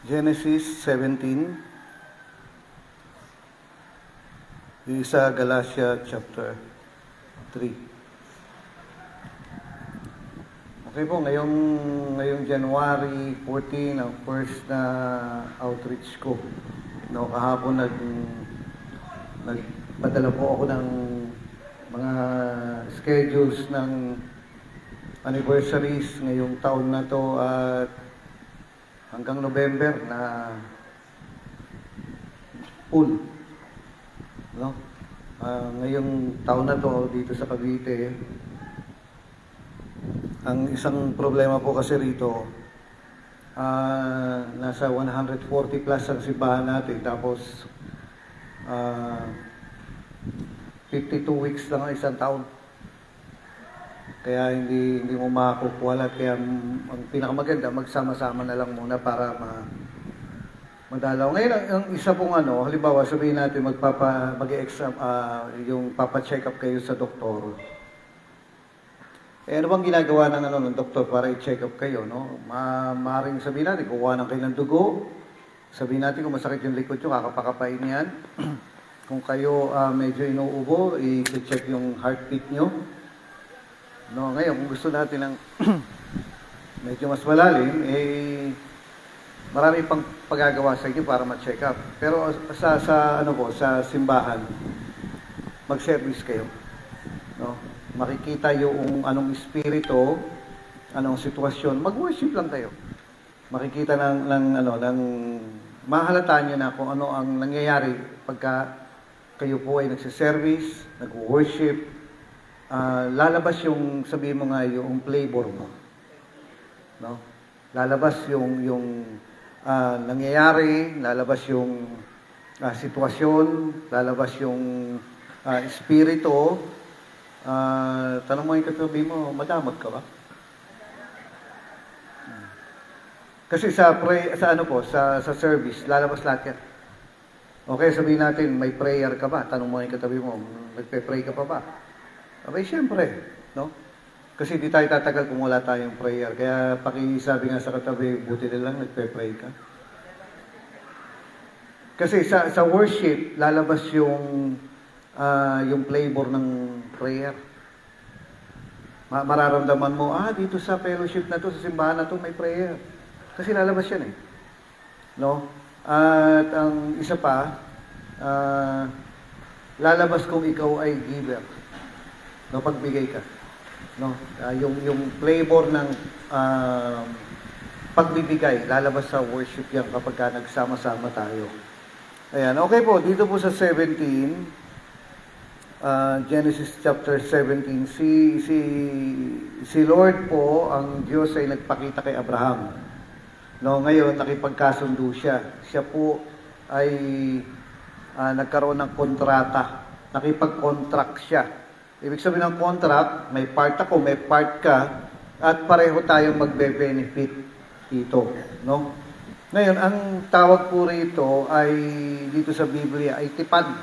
Genesis 17, sa Galatia chapter 3. Okay po, ngayong January 14, ang first na outreach ko. No, kahapon nagpadala po ako ng mga schedules ng anniversaries ngayong taon na to at hanggang November na full. No? Ngayong taon na to dito sa Cavite, ang isang problema po kasi rito, nasa 140 plus ang simbahan natin, tapos 52 weeks lang ang isang taon. Kaya hindi mo makakukuha lahat. Kaya ang pinakamaganda, magsama-sama na lang muna para madalaw. Ngayon, ang isa pong halimbawa, sabihin natin mag-exam, yung papa-check up kayo sa doktor. Ano bang ginagawa ng doktor para i-check up kayo, no? Maaaring sabihin natin, kukuha ng kayo ng dugo. Sabihin natin kung masakit yung likod nyo, kakapakapain yan. Kung kayo medyo inuubo, i-check yung heartbeat nyo. No, ngayon, kung gusto natin ng medyo mas malalim, marami pang pagagawa sa inyo para ma-check up. Pero sa simbahan, mag-service kayo. No? Makikita yung anong espiritu, anong sitwasyon, mag-worship lang kayo. Makikita ng mahalata niyo na kung ano ang nangyayari pagka kayo po ay nagsiservice, nag-worship. Lalabas yung, sabihin mo nga, yung flavor mo. No? Lalabas yung nangyayari, lalabas yung sitwasyon, lalabas yung espiritu. Tanong mo yung katabi mo, madamot ka ba? Kasi sa service, lalabas lahat yan. Okay, sabihin natin, may prayer ka ba? Tanong mo yung katabi mo, nagpe-pray ka pa ba? Abay, siyempre, no? Kasi di tayo tatagal kung wala tayong prayer. Kaya pakisabi nga sa katabi, buti na lang nagpe-pray ka. Kasi sa worship, lalabas yung flavor ng prayer. Mararamdaman mo, dito sa fellowship na to, sa simbahan na to, may prayer. Kasi lalabas yan eh. No? At ang isa pa, lalabas kung ikaw ay giver. No, pagbigay ka. No, yung flavor ng pagbibigay, lalabas sa worship yan kapag nagsama-sama tayo. Ayan, okay po, dito po sa 17, Genesis chapter 17, si Lord po, ang Diyos ay nagpakita kay Abraham. No, ngayon, nakipagkasundo siya. Siya po ay nagkaroon ng kontrata. Nakipag-contract siya. Ibig sabihin ng contract, may part ako, may part ka, at pareho tayong magbe-benefit dito. No? Ngayon, ang tawag po rito ay, dito sa Biblia, ay tipan.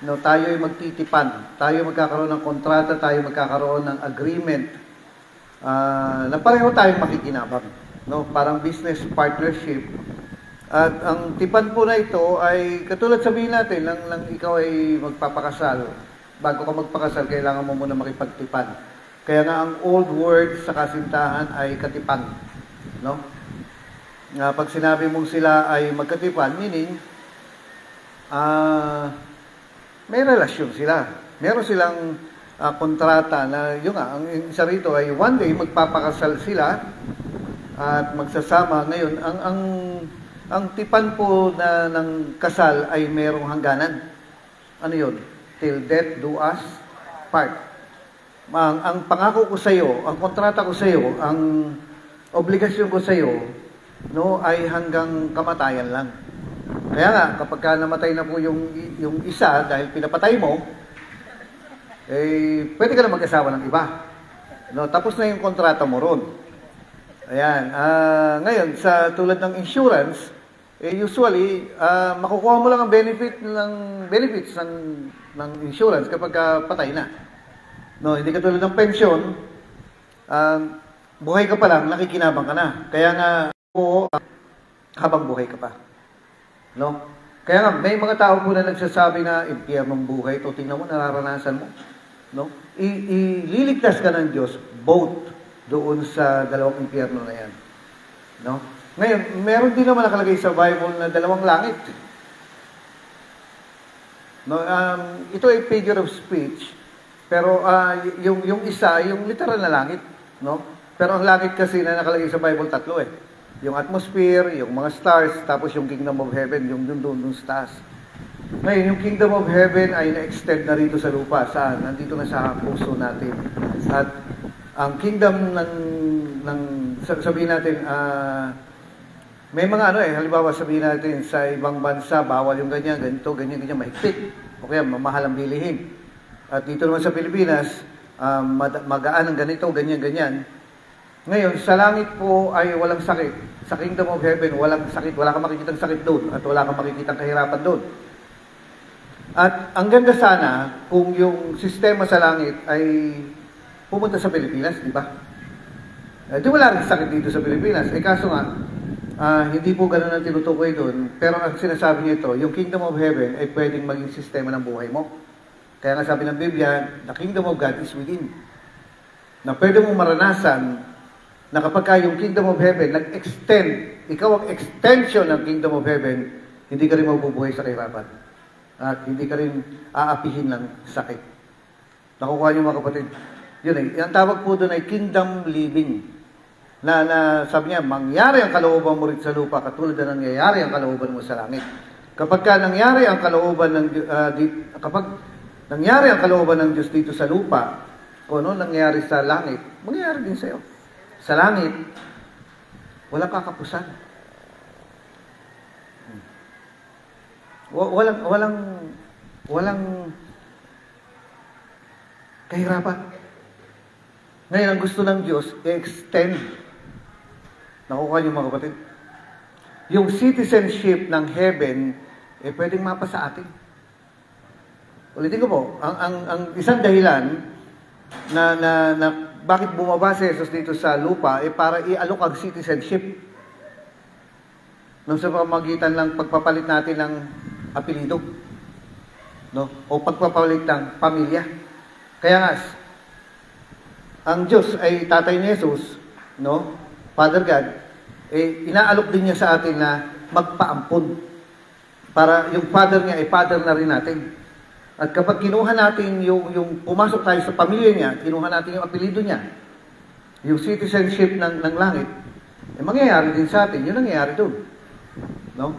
No, tayo ay magtitipan. Tayo magkakaroon ng kontrata, tayo magkakaroon ng agreement na pareho tayong makikinabang. No? Parang business partnership. At ang tipan po na ito ay, katulad sabihin natin, lang ikaw ay magpapakasal. Bago ka magpakasal, kailangan mo muna makipagtipan. Kaya nga ang old word sa kasintahan ay katipan. No? Pag sinabi mong sila ay magkatipan, meaning, may relasyon sila. Meron silang kontrata na, ang isa rito ay one day magpapakasal sila at magsasama. Ngayon, ang tipan po ng kasal ay merong hangganan. Ano yun? Till death do us part. Ang pangako ko sa iyo, ang kontrata ko sa iyo, ang obligasyon ko sa iyo, no, ay hanggang kamatayan lang. Kaya nga, kapag namatay na po yung isa dahil pinapatay mo, pwede ka na mag-asawa ng iba. No, tapos na yung kontrata mo ron. Ayan. Ngayon, sa tulad ng insurance, usually, makukuha mo lang ang benefits ng insurance kapag patay na. No, hindi katulad ng pension, buhay ka pa lang, nakikinabang ka na. Kaya nga po, habang buhay ka pa. No? Kaya nga, may mga tao po na nagsasabi na impyernong buhay ito, tingnan mo, nararanasan mo. No? Ililigtas ka ng Diyos both doon sa dalawang impyerno na yan. No? Ngayon, meron din naman nakalagay sa Bible na dalawang langit. No, ito ay figure of speech, pero yung isa, yung literal na langit. No? Pero ang langit kasi na nakalagay sa Bible, tatlo eh. Yung atmosphere, yung mga stars, tapos yung kingdom of heaven, yung doon sa taas. Ngayon, yung kingdom of heaven ay na-extend na rito sa lupa. Saan? Nandito na sa puso natin. At ang kingdom ng sabihin natin, may mga halimbawa sabihin natin sa ibang bansa, bawal yung ganyan, ganito, ganyan, mahigpit. O kaya, mamahal ang bilihin. At dito naman sa Pilipinas, magaan ang ganito, ganyan, ganyan. Ngayon, sa langit po ay walang sakit. Sa kingdom of heaven, walang sakit. Wala kang makikitang sakit doon. At wala kang makikitang kahirapan doon. At ang ganda sana kung yung sistema sa langit ay pumunta sa Pilipinas, di ba? Di wala rin sakit dito sa Pilipinas. Kaso nga, hindi po ganun ang tinutukoy doon. Pero ang sinasabi niya ito, yung kingdom of heaven ay pwedeng maging sistema ng buhay mo. Kaya nga sabi ng Biblia, the kingdom of God is within. Na pwede mong maranasan na kapag yung kingdom of heaven nag-extend, ikaw ang extension ng kingdom of heaven, hindi ka rin mabubuhay sa kahirapan. At hindi ka rin aapihin ng sakit. Nakukuha niyo mga kapatid? Yun eh. Ang tawag po doon ay kingdom living. Na sabi niya, mangyari ang kalooban mo rin sa lupa katulad na nangyayari ang kalooban mo sa langit. Kapag nangyari ang kalooban ng nangyari ang kalooban ng Diyos dito sa lupa, kung ano nangyari sa langit, mangyayari din sa iyo. Sa langit, walang kakapusan. Walang kahirapan. Ngayon, ang gusto ng Diyos, i-extend. Nakukuha niyo mga kapatid? Yung citizenship ng heaven, pwedeng mapa sa atin. Ulitin ko po, ang isang dahilan na bakit bumaba si Jesus dito sa lupa, para i-alok ang citizenship. Nung sa pamagitan ng pagpapalit natin ng apelido. No? O pagpapalit ng pamilya. Kaya nga, ang Diyos ay tatay ni Jesus, no? Father God, inaalok din niya sa atin na magpaampon. Para yung father niya ay father na rin natin. At kapag kinuha natin yung pumasok tayo sa pamilya niya, kinuha natin yung apelido niya, yung citizenship ng langit, mangyayari din sa atin. Yun nangyayari doon. No?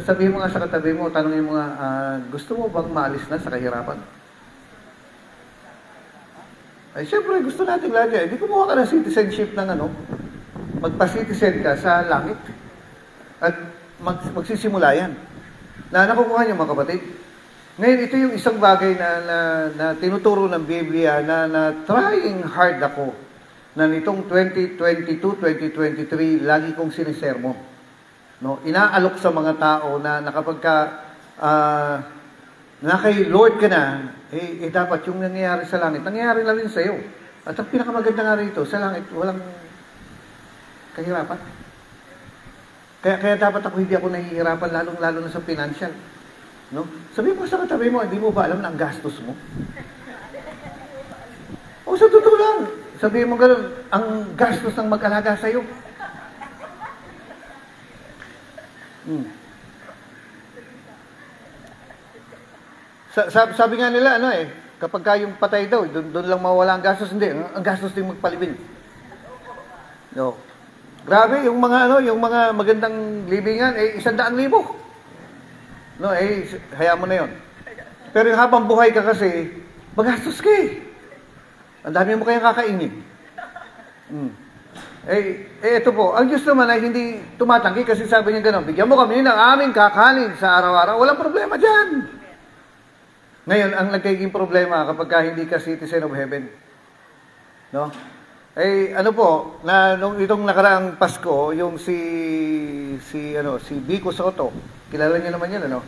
Sabihin mo nga sa katabi mo, tanongin mo nga, gusto mo bang maalis na sa kahirapan? Ay, syempre, gusto natin lagi. Hindi kumuha ka ng citizenship ng magpa-citizen ka sa langit. At magsisimula yan. Nakukuha niyo mga kapatid. Ngayon, ito yung isang bagay na tinuturo ng Biblia na trying hard ako na nitong 2022, 2023, lagi kong sinisermon. No? Inaalok sa mga tao na kapag ka na kay Lord ka na, dapat yung nangyayari sa langit, nangyayari na rin sa iyo. At ang pinakamaganda nga rito, sa langit, walang kahirapan. Kaya dapat hindi ako nahihirapan, lalong-lalo na sa financial. No? Sabi mo sa katabi mo, hindi mo ba alam na ang gastos mo? O sa totoo lang, sabi mo gano'n, ang gastos ng mag-alaga sa iyo. Sabi nga nila, kapag yung patay daw, doon lang mawala ang gastos. Hindi, ang gastos din magpalibing. No. Grabe, yung mga magandang libingan, 100,000. No, hayaan mo na yon. Pero yung habang buhay ka kasi, magastos ka eh. Ang dami mo kayang kakainin. Ito po, ang Diyos naman ay hindi tumatanggi kasi sabi niya gano'n, bigyan mo kami ng aming kakanin sa araw-araw, walang problema dyan. Ngayon, ang nagiging problema kapag hindi ka citizen of heaven. No? Nung itong nakaraang Pasko, yung si Vico Soto, kilala niyo naman yun,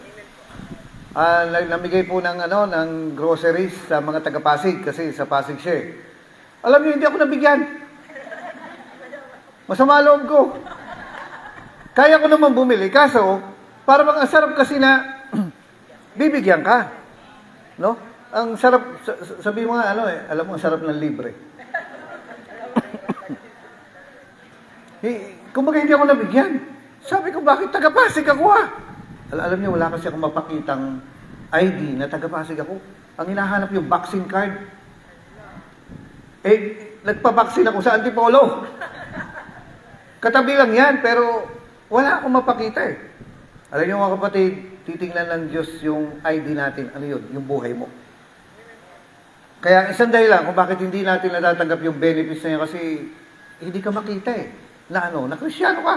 namigay po ng groceries sa mga taga-Pasig kasi sa Pasig siya. Alam niyo, hindi ako nabigyan. Masama loob ko. Kaya ko naman bumili, kaso, para bang ang sarap kasi na bibigyan ka. No? Ang sarap, sabi mo nga, alam mo, ang sarap ng libre. Kumbaga hindi ako nabigyan. Sabi ko, bakit taga-Pasig ako Alam niyo, wala kasi akong mapakitang ID na taga-Pasig ako. Ang hinahanap yung vaccine card. Nagpa-vaccine ako sa Antipolo. Katabi lang yan, pero wala akong mapakita Alam niyo mga kapatid, titingnan ng Diyos yung ID natin. Ano yun? Yung buhay mo. Kaya isang dahilan kung bakit hindi natin natatanggap yung benefits na yan kasi hindi ka makita na Kristyano ka.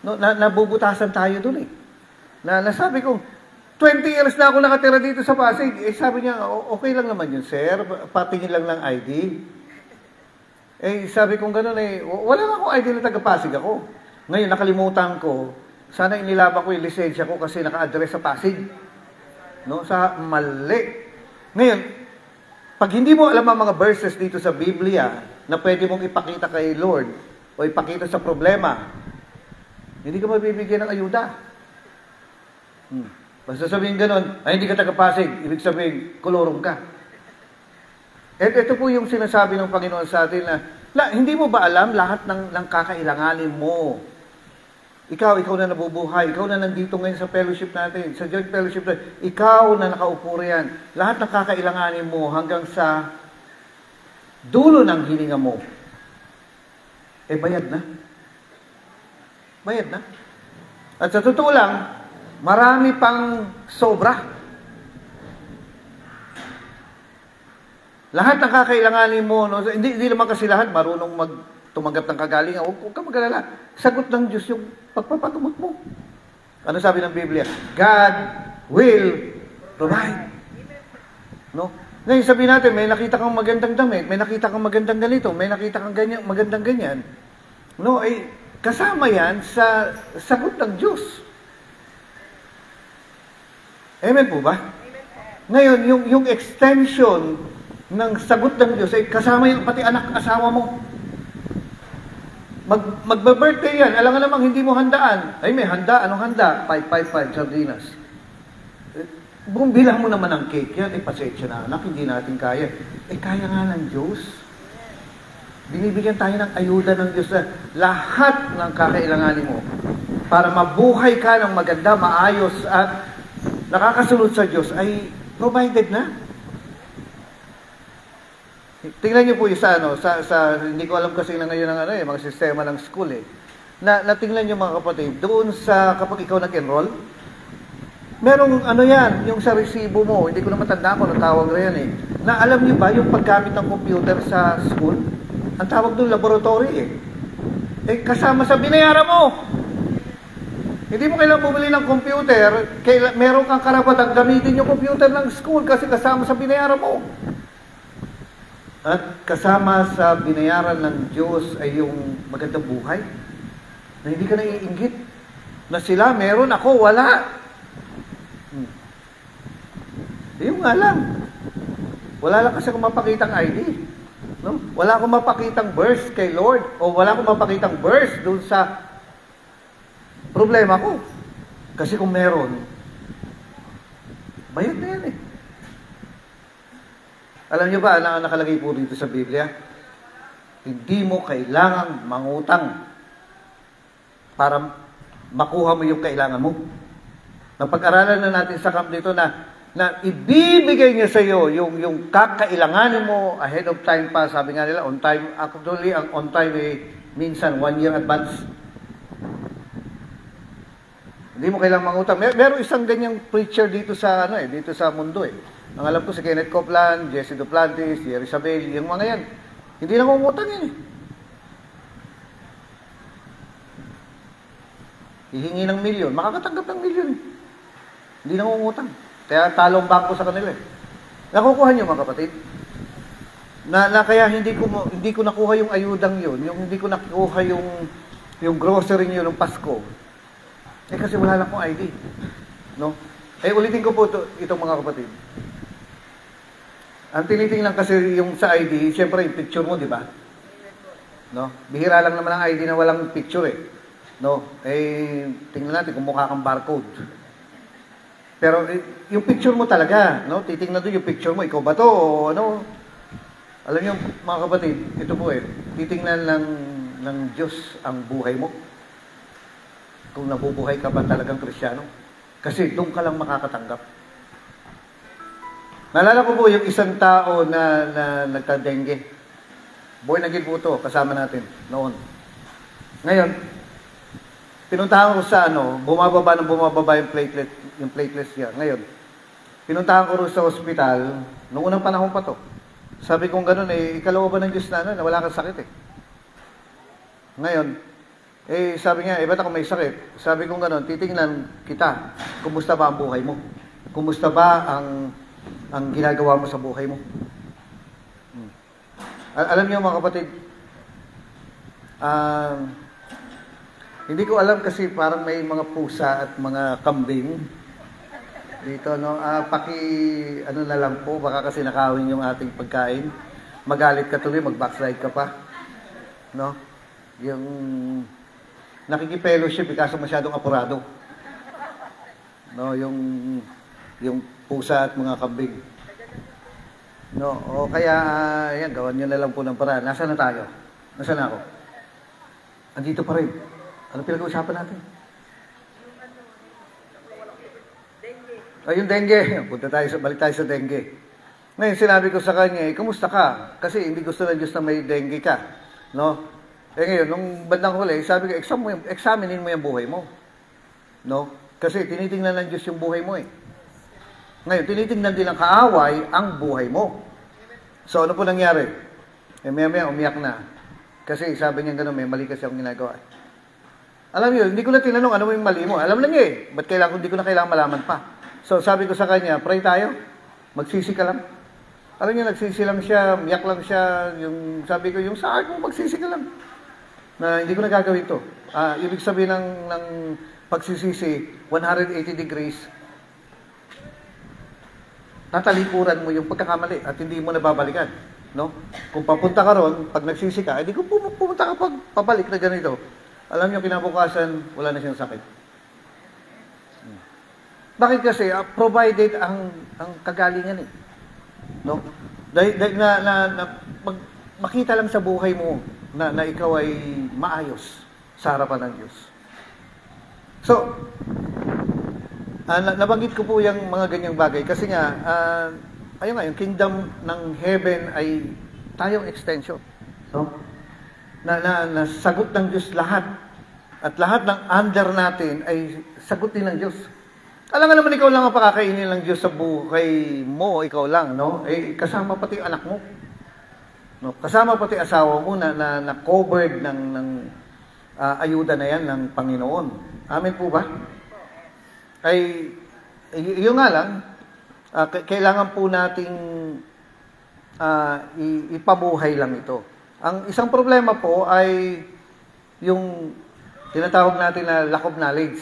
No, nabubutasan tayo dun nasabi ko, 20 years na ako nakatira dito sa Pasig. Sabi niya, okay lang naman yun, sir. Patingin lang ng ID. Sabi kong gano'n wala nga akong ID na taga-Pasig ako. Ngayon, nakalimutan ko, sana inilaban ko yung lisensya ko kasi naka-address sa Pasig. No, sa mali. Ngayon, pag hindi mo alam ang mga verses dito sa Biblia na pwede mong ipakita kay Lord o ipakita sa problema, hindi ka mabibigyan ng ayuda. Basta sabihin gano'n, hindi ka taga-Pasig, ibig sabihin, kulurong ka. Ito po yung sinasabi ng Panginoon sa atin na hindi mo ba alam lahat ng kakailanganin mo? Ikaw na nabubuhay, ikaw na nandito ngayon sa fellowship natin, sa joint fellowship natin, ikaw na nakaupo riyan, lahat ng kakailanganin mo hanggang sa dulo ng hininga mo, bayad na. Bayad na. At sa totoo lang, marami pang sobra. Lahat ng kakailanganin mo, hindi naman kasi lahat marunong tumanggap ng kagalingan. Huwag ka mag-alala. Sagot ng Diyos yung pagpapagamot mo. Ano sabi ng Biblia? God will provide. No? Ngayon sabihin natin, may nakita kang magandang damit, may nakita kang magandang ganito, may nakita kang ganyan, magandang ganyan. No, kasama yan sa sagot ng Diyos. Amen po ba? Ngayon, yung extension ng sagot ng Diyos kasama yung pati anak, asawa mo. Magba-birthday yan. Alam nga namang hindi mo handaan. May handa. Anong handa? 555 sardinas. Bilang mo naman ang cake yan. Pasensya na anak, hindi natin kaya. Kaya nga ng Diyos. Binibigyan tayo ng ayuda ng Diyos na lahat ng kakailanganin mo para mabuhay ka ng maganda, maayos at nakakasunod sa Diyos ay provided na. Tingnan niyo po yung hindi ko alam kasi na ngayon ang mga sistema ng school na tingnan niyo mga kapatid, doon sa kapag ikaw nag-enroll, merong yan, yung sa resibo mo, hindi ko na matandaan kung anong tawag na yan na alam niyo ba yung paggamit ng computer sa school, ang tawag doon laboratory kasama sa binayaran mo. Hindi mo kailangang bumili ng computer, meron kang karapatang gamitin yung computer ng school kasi kasama sa binayaran mo. At kasama sa binayaran ng Diyos ay yung magandang buhay. Na hindi ka naiinggit. Na sila, meron, ako, wala. Yung nga lang. Wala lang kasi akong mapakitang ID. No? Wala akong mapakitang verse kay Lord. O wala akong mapakitang verse dun sa problema ko. Kasi kung meron, bayad na yan Alam niyo ba ang nakalagay po dito sa Biblia? Hindi mo kailangang mangutang para makuha mo yung kailangan mo. Napag-aralan na natin sa camp dito na ibibigay niya sa iyo yung kakailanganin mo ahead of time pa. Sabi nga nila, on time. Actually, ang on time minsan 1 year advance. Hindi mo kailangang mangutang. Meron isang ganyang preacher dito sa dito sa mundo Ang alam ko si Kenneth Copeland, Jesse Duplantis, Jerry Sabel, yung mga yan. Hindi nangungutang yan Hihingi ng milyon, makakatanggap ng milyon Hindi nangungutang. Kaya talong bangko sa kanila Nakukuha niyo mga kapatid? Na kaya hindi ko nakuha yung ayudang yun, yung hindi ko nakuha yung grocery niyo ng Pasko. Kasi wala lang akong ID. No? Ulitin ko po itong mga kapatid. Ang tinitingnan kasi yung sa ID, siyempre yung picture mo, di ba? No? Bihira lang naman ang ID na walang picture No? Tingnan natin kung mukha kang barcode. Pero yung picture mo talaga, no? Titingnan doon yung picture mo, ikaw ba to o ano? Alam niyo mga kapatid, ito po titingnan ng Diyos ang buhay mo. Kung nabubuhay ka ba talagang Kristiyano. Kasi doon ka lang makakatanggap. Naalala ko po yung isang tao na nagka-dengue. Born again po ito, kasama natin noon. Ngayon, pinuntahan ko sa bumababa yung platelets niya. Ngayon, pinuntahan ko rin sa ospital, noong unang panahon pa to. Sabi kong gano'n, ikalawa ba ng Diyos na wala kang sakit Ngayon, sabi niya, ba't ako may sakit? Sabi kong gano'n, titingnan kita, kumusta ba ang buhay mo? Kumusta ba ang ginagawa mo sa buhay mo? Alam niyo mga kapatid, hindi ko alam kasi parang may mga pusa at mga kambing dito, no? Na lang po, baka kasi nakawin yung ating pagkain. Magalit ka tuloy, mag-backslide ka pa. No? Yung nakikipellowship, kaso masyadong apurado. No? Yung pusa at mga kambing. No? O kaya, yan, gawan nyo na lang po ng paraan. Nasaan na tayo? Nasaan na ako? Andito pa rin. Ano pinag-uusapan natin? Yung dengue. Balik tayo sa dengue. Ngayon, sinabi ko sa kanya, kumusta ka? Kasi hindi gusto ng Diyos na may dengue ka. No? Ngayon, nung bandang huli, sabi ko, examinin mo yung buhay mo. No? Kasi tinitingnan ng Diyos yung buhay mo Ngayon, tinitingnan din ng kaaway ang buhay mo. So, ano po nangyari? Maya umiyak na. Kasi sabi niya gano'n, may mali kasi akong ginagawa. Alam niyo, hindi ko na tinanong ano yung mali mo. Alam lang ba't hindi ko na kailangan malaman pa. So, sabi ko sa kanya, pray tayo. Magsisi ka lang. Alam niyo, nagsisi lang siya, miyak lang siya. Sabi ko, yung sa akin mo, magsisi ka lang. Na hindi ko na gagawin to. Ibig sabihin ng pagsisisi, 180 degrees, tatalikuran mo yung pagkakamali at hindi mo nababalikan. No? Kung papunta ka ron, pag nagsisi ka, hindi kung pumunta ka pabalik na ganito. Alam niyo, kinabukasan, wala na siyang sakit. Bakit kasi? Provided ang kagalingan No? Dahil makita lang sa buhay mo na ikaw ay maayos sa harapan ng Diyos. So, nabanggit ko po yung mga ganyang bagay kasi nga, ayun nga, yung kingdom ng heaven ay tayong extension. So, na sagot ng Diyos lahat. At lahat ng under natin ay sagot din ng Diyos. Alam nga naman ikaw lang ang pakakainin ng Diyos sa buhay mo, ikaw lang, no? Kasama pati anak mo. No? Kasama pati asawa mo na covered ng ayuda na yan ng Panginoon. Amen po ba? Yun nga lang, kailangan po nating ipabuhay lang ito. Ang isang problema po ay yung tinatawag natin na lack of knowledge.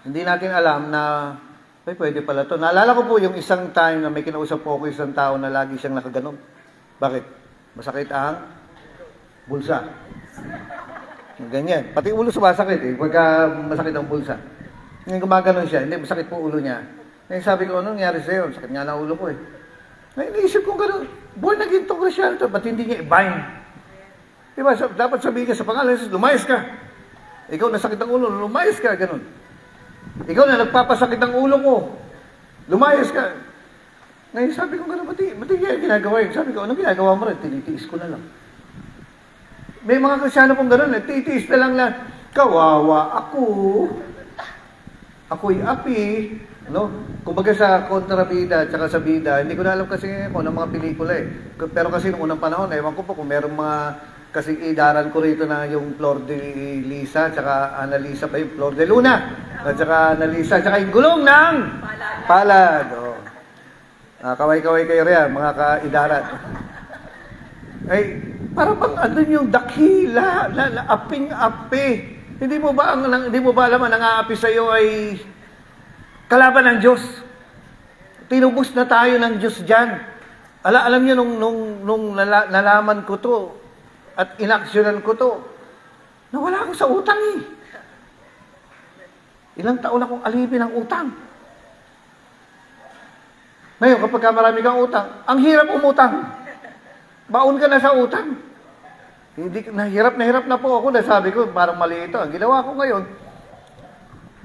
Hindi natin alam na, pwede pala to. Naalala ko po yung isang time na may kinausap po ako isang tao na lagi siyang nakaganon. Bakit? Masakit ang bulsa. Ganyan. Pati ulo sumasakit pagka masakit ang bulsa. Ngayon gumaganon siya, hindi, masakit po ulo niya. Ngayon sabi ko, anong nangyari sa'yo? Sakit nga na ulo ko Ngayon naisip ko gano'n, born again to Cristiano to, ba't hindi niya i-bind? Diba, dapat sabihin ka sa pangalan, lumayas ka. Ikaw nasakit ang ulo, lumayas ka, gano'n. Ikaw na nagpapasakit ang ulo mo. Lumayas ka. Ngayon sabi ko gano'n, ba't hindi ginagawa yun? Sabi ko, anong ginagawa mo rin? Tinitiis ko na lang. May mga Kristiano pong gano'n, titiis na lang na, kawawa ako. Ako'y api. No? Kumbaga sa kontrabida at saka sa bida, hindi ko na alam kasi kung ng mga pelikula Pero kasi noong unang panahon, ewan ko po kung merong mga kasi idaran ko rito na yung Flor de Lisa at saka Annalisa pa yung Flor de Luna at saka Annalisa at saka yung gulong ng palad. Kaway-kaway kayo riyan, mga kaidaran. Para bang andun yung dakila na aping-api. Hindi mo ba alam ang nang-aapi sa iyo ay kalaban ng Diyos? Tinubos na tayo ng Diyos diyan. Alam niyo nung nalaman ko to at inaksyonan ko to, nawala ako sa utang Ilang taon akong alipin ng utang. Ngayon, kapag marami kang utang, ang hirap umutang. Baon ka na sa utang. Hindi, nahirap na po ako. Nasabi ko, parang mali ito. Ang ginawa ko ngayon,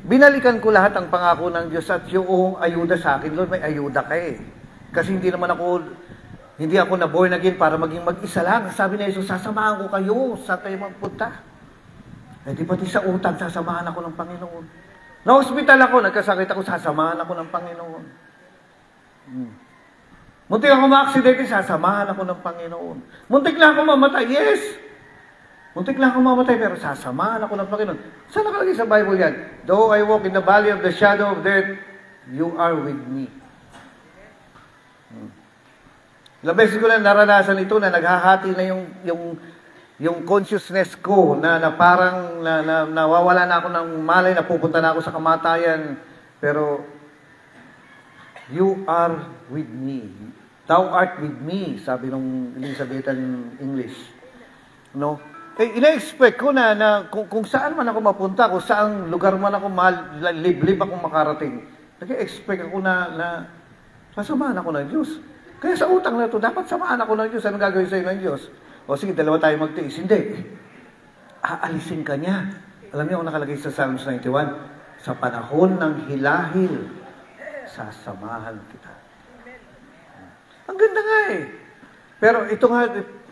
binalikan ko lahat ang pangako ng Diyos at yung ayuda sa akin. Lord, may ayuda ka eh. Kasi hindi ako na born again para maging mag-isa lang. Sabi na Jesus, sasamahan ko kayo sa kayo magpunta. Eh di pati sa utang, sasamahan ako ng Panginoon. Na-hospital ako, nagkasakit ako, sasamahan ako ng Panginoon. Muntik ako ma-aksidente, sasamahan ako ng Panginoon. Muntik lang ako mamatay, yes! Muntik lang ako mamatay, pero sasamahan ako ng Panginoon. Saan nakalagay sa Bible yan? Though I walk in the valley of the shadow of death, you are with me. Ilang beses ko na naranasan ito na naghahati na yung consciousness ko na parang nawawala na ako ng malay, napupunta na ako sa kamatayan. Pero, you are with me. Thou art with me, sabi ng Elizabethan English. No? Eh, ina-expect ko na kung saan man ako mapunta, kung saan lugar man ako liblib akong makarating, nag-expect ako na sasamahan ako ng Diyos. Kaya sa utang na ito, dapat samahan ako ng Diyos. Anong gagawin sa'yo ng Diyos? O sige, dalawa tayo magtiis. Hindi. Aalisin ka niya. Alam niyo kung nakalagay sa Psalms 91, sa panahon ng hilahil, sasamahan kita. Ang ganda nga eh. Pero ito nga,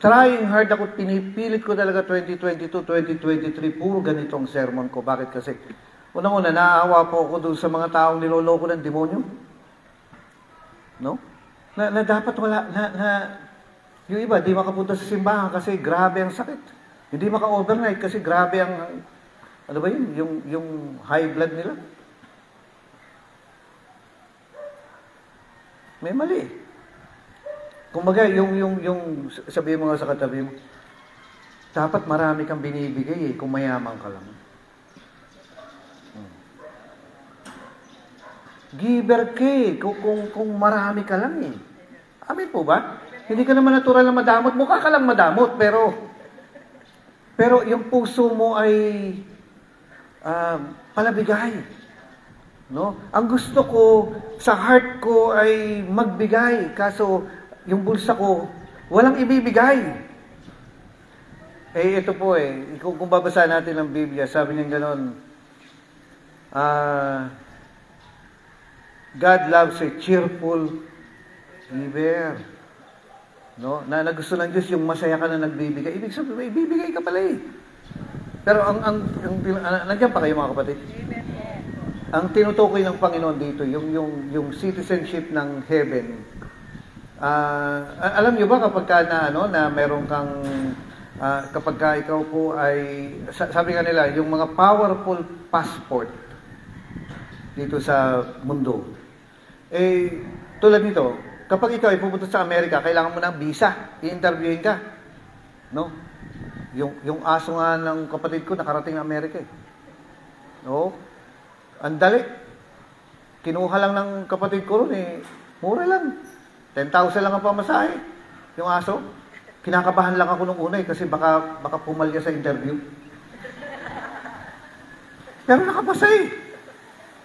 trying hard ako, pinipilit ko talaga 2022, 2023, puro ganitong sermon ko. Bakit kasi? Unang-una, naaawa po ako doon sa mga taong niloloko ng demonyo. No? Na dapat wala, yung iba, di makapunta sa simbahan kasi grabe ang sakit. Hindi maka-overnight kasi grabe ang, ano ba yun? Yung high blood nila. May mali. Kumbaga, yung sabihin mo nga sa katabi mo, dapat marami kang binibigay kung mayaman ka lang. Giver ka kung marami ka lang eh. Amin po ba? Hindi ka naman natural na madamot. Mukha ka lang madamot, pero yung puso mo ay palabigay. No? Ang gusto ko, sa heart ko ay magbigay. Kaso, yung bulsa ko, walang ibibigay. Eh, ito po eh. Kung babasa natin ang Biblia, sabi niya gano'n, God loves a cheerful giver. No? Na gusto ng Diyos yung masaya ka na nagbibigay. Ibig sabihin, may bibigay ka pala eh. Pero nandiyan pa kayo mga kapatid? Ang tinutukoy ng Panginoon dito, yung citizenship ng heaven. Alam niyo ba kapag na meron kang kapag ka ikaw po ay sabi nga nila, yung mga powerful passport dito sa mundo. Eh, tulad nito, kapag ikaw ay pupunta sa Amerika, kailangan mo ng visa. I-interviewin ka. No? Yung aso nga ng kapatid ko, nakarating ng Amerika eh. No? Ang dali. Kinuha lang ng kapatid ko ron eh. Mura lang. 10,000 lang ang pamasahe. Yung aso. Kinakabahan lang ako nung una eh, kasi baka pumalya sa interview. Pero nakapasa eh.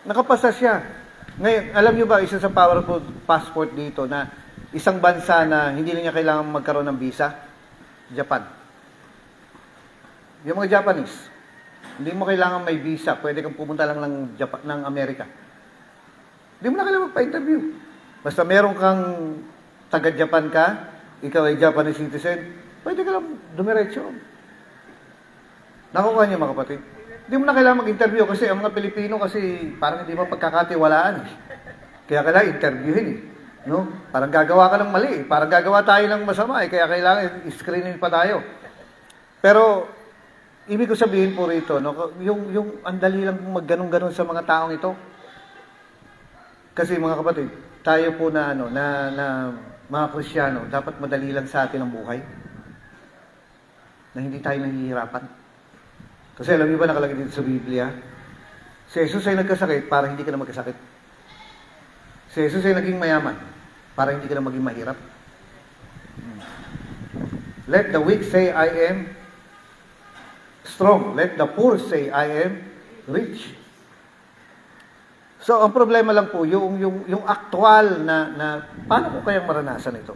Nakapasa siya. Ngayon, alam niyo ba, isa sa powerful passport dito na isang bansa na hindi na niya kailangan magkaroon ng visa? Japan. Yung mga Japanese, hindi mo kailangan may visa. Pwede kang pumunta lang ng Amerika. Hindi mo na kailangan magpa-interview. Basta meron kang taga-Japan ka, ikaw ay Japanese citizen, pwede ka lang dumiretso. Nakukuha niyo mga kapatid? Hindi mo na kailangan mag-interview kasi ang mga Pilipino kasi parang hindi mo pagkakatiwalaan. Kaya kailangan interviewin eh. No? Parang gagawa ka ng mali. Parang gagawa tayo ng masama eh. Kaya kailangan screening pa tayo. Pero, ibig ko sabihin po rito, no? yung andali lang magganong-ganon sa mga taong ito. Kasi mga kapatid, tayo po na mga Kristiyano, dapat madali lang sa atin ang buhay. Na hindi tayo nahihirapan. Kasi alam niyo ba nakalagay dito sa Biblia? Si Jesus ay nagkasakit para hindi ka na magkasakit. Si Jesus ay naging mayaman para hindi ka na maging mahirap. Let the weak say, I am strong. Let the poor say, I am rich. So, ang problema lang po, yung actual na paano ko kayang maranasan ito?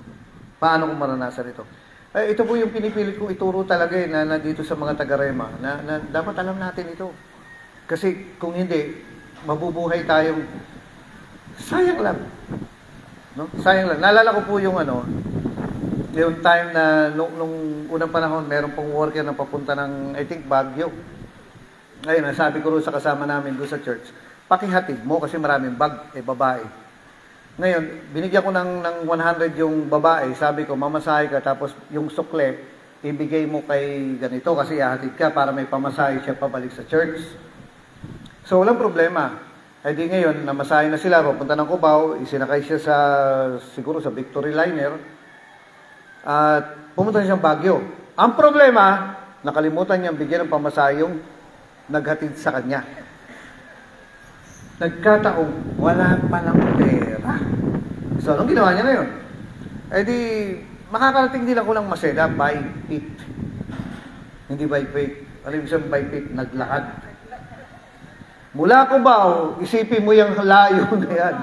Paano ko maranasan ito? Ito po yung pinipilit kong ituro talaga na dito sa mga taga-Rema, na dapat alam natin ito. Kasi kung hindi, mabubuhay tayong sayang lang. No? Sayang lang. Naalala ko po yung time na nung unang panahon, meron pong worker na papunta ng, I think, Baguio. Ngayon, sabi ko rin sa kasama namin doon sa church, pakihatid mo kasi maraming babae. Ngayon, binigyan ko ng 100 yung babae. Sabi ko, mamasahe ka, tapos yung sukle, ibigay mo kay ganito kasi ihatid ka para may pamasahe siya pabalik sa church. So, walang problema. Ay di ngayon, namasahe na sila, papunta ng Cubao, isinakay siya siguro sa Victory Liner, at pumunta siyang Baguio. Ang problema, nakalimutan niyang bigyan ng pamasahe yung naghatid sa kanya. Nagkataong wala palang pera. So, anong ginawa niya ngayon? Eh di, makakarating din ako ng Maseda by feet. Hindi by feet. Alam mo siyang by feet, naglakad. Mula Cubao, isipin mo yung layo na yan.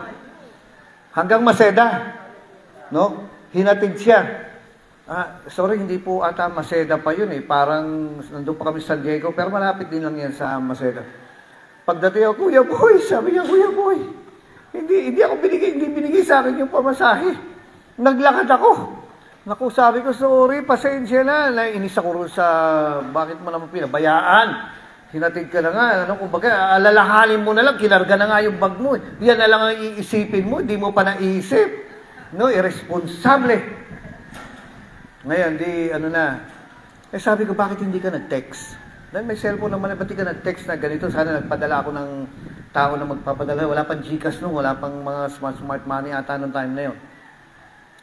Hanggang Maseda. No? Hinatid siya. Sorry, hindi po ata Maseda pa yun eh. Parang nandun pa kami sa San Diego, pero malapit din lang yan sa Maseda. Pagdating ako, Kuya Boy, sabi niya, Kuya Boy, hindi binigay sa akin yung pamasahe. Naglakad ako. Naku, sabi ko, sorry, pasensya na. Nainis ako rin sa, bakit mo naman pinabayaan? Hinatid ka na nga, kumbaga, alalahanin mo na lang, kinarga na nga yung bag mo. Yan na lang ang iisipin mo, hindi mo pa naisip. No, irresponsable. Ngayon, sabi ko, bakit hindi ka nag-text? Dahil may cellphone naman, ba't di ka nag-text na ganito? Sana nagpadala ako ng tao na magpapadala. Wala pang GCash nung, wala pang mga smart money ata nung time na yun.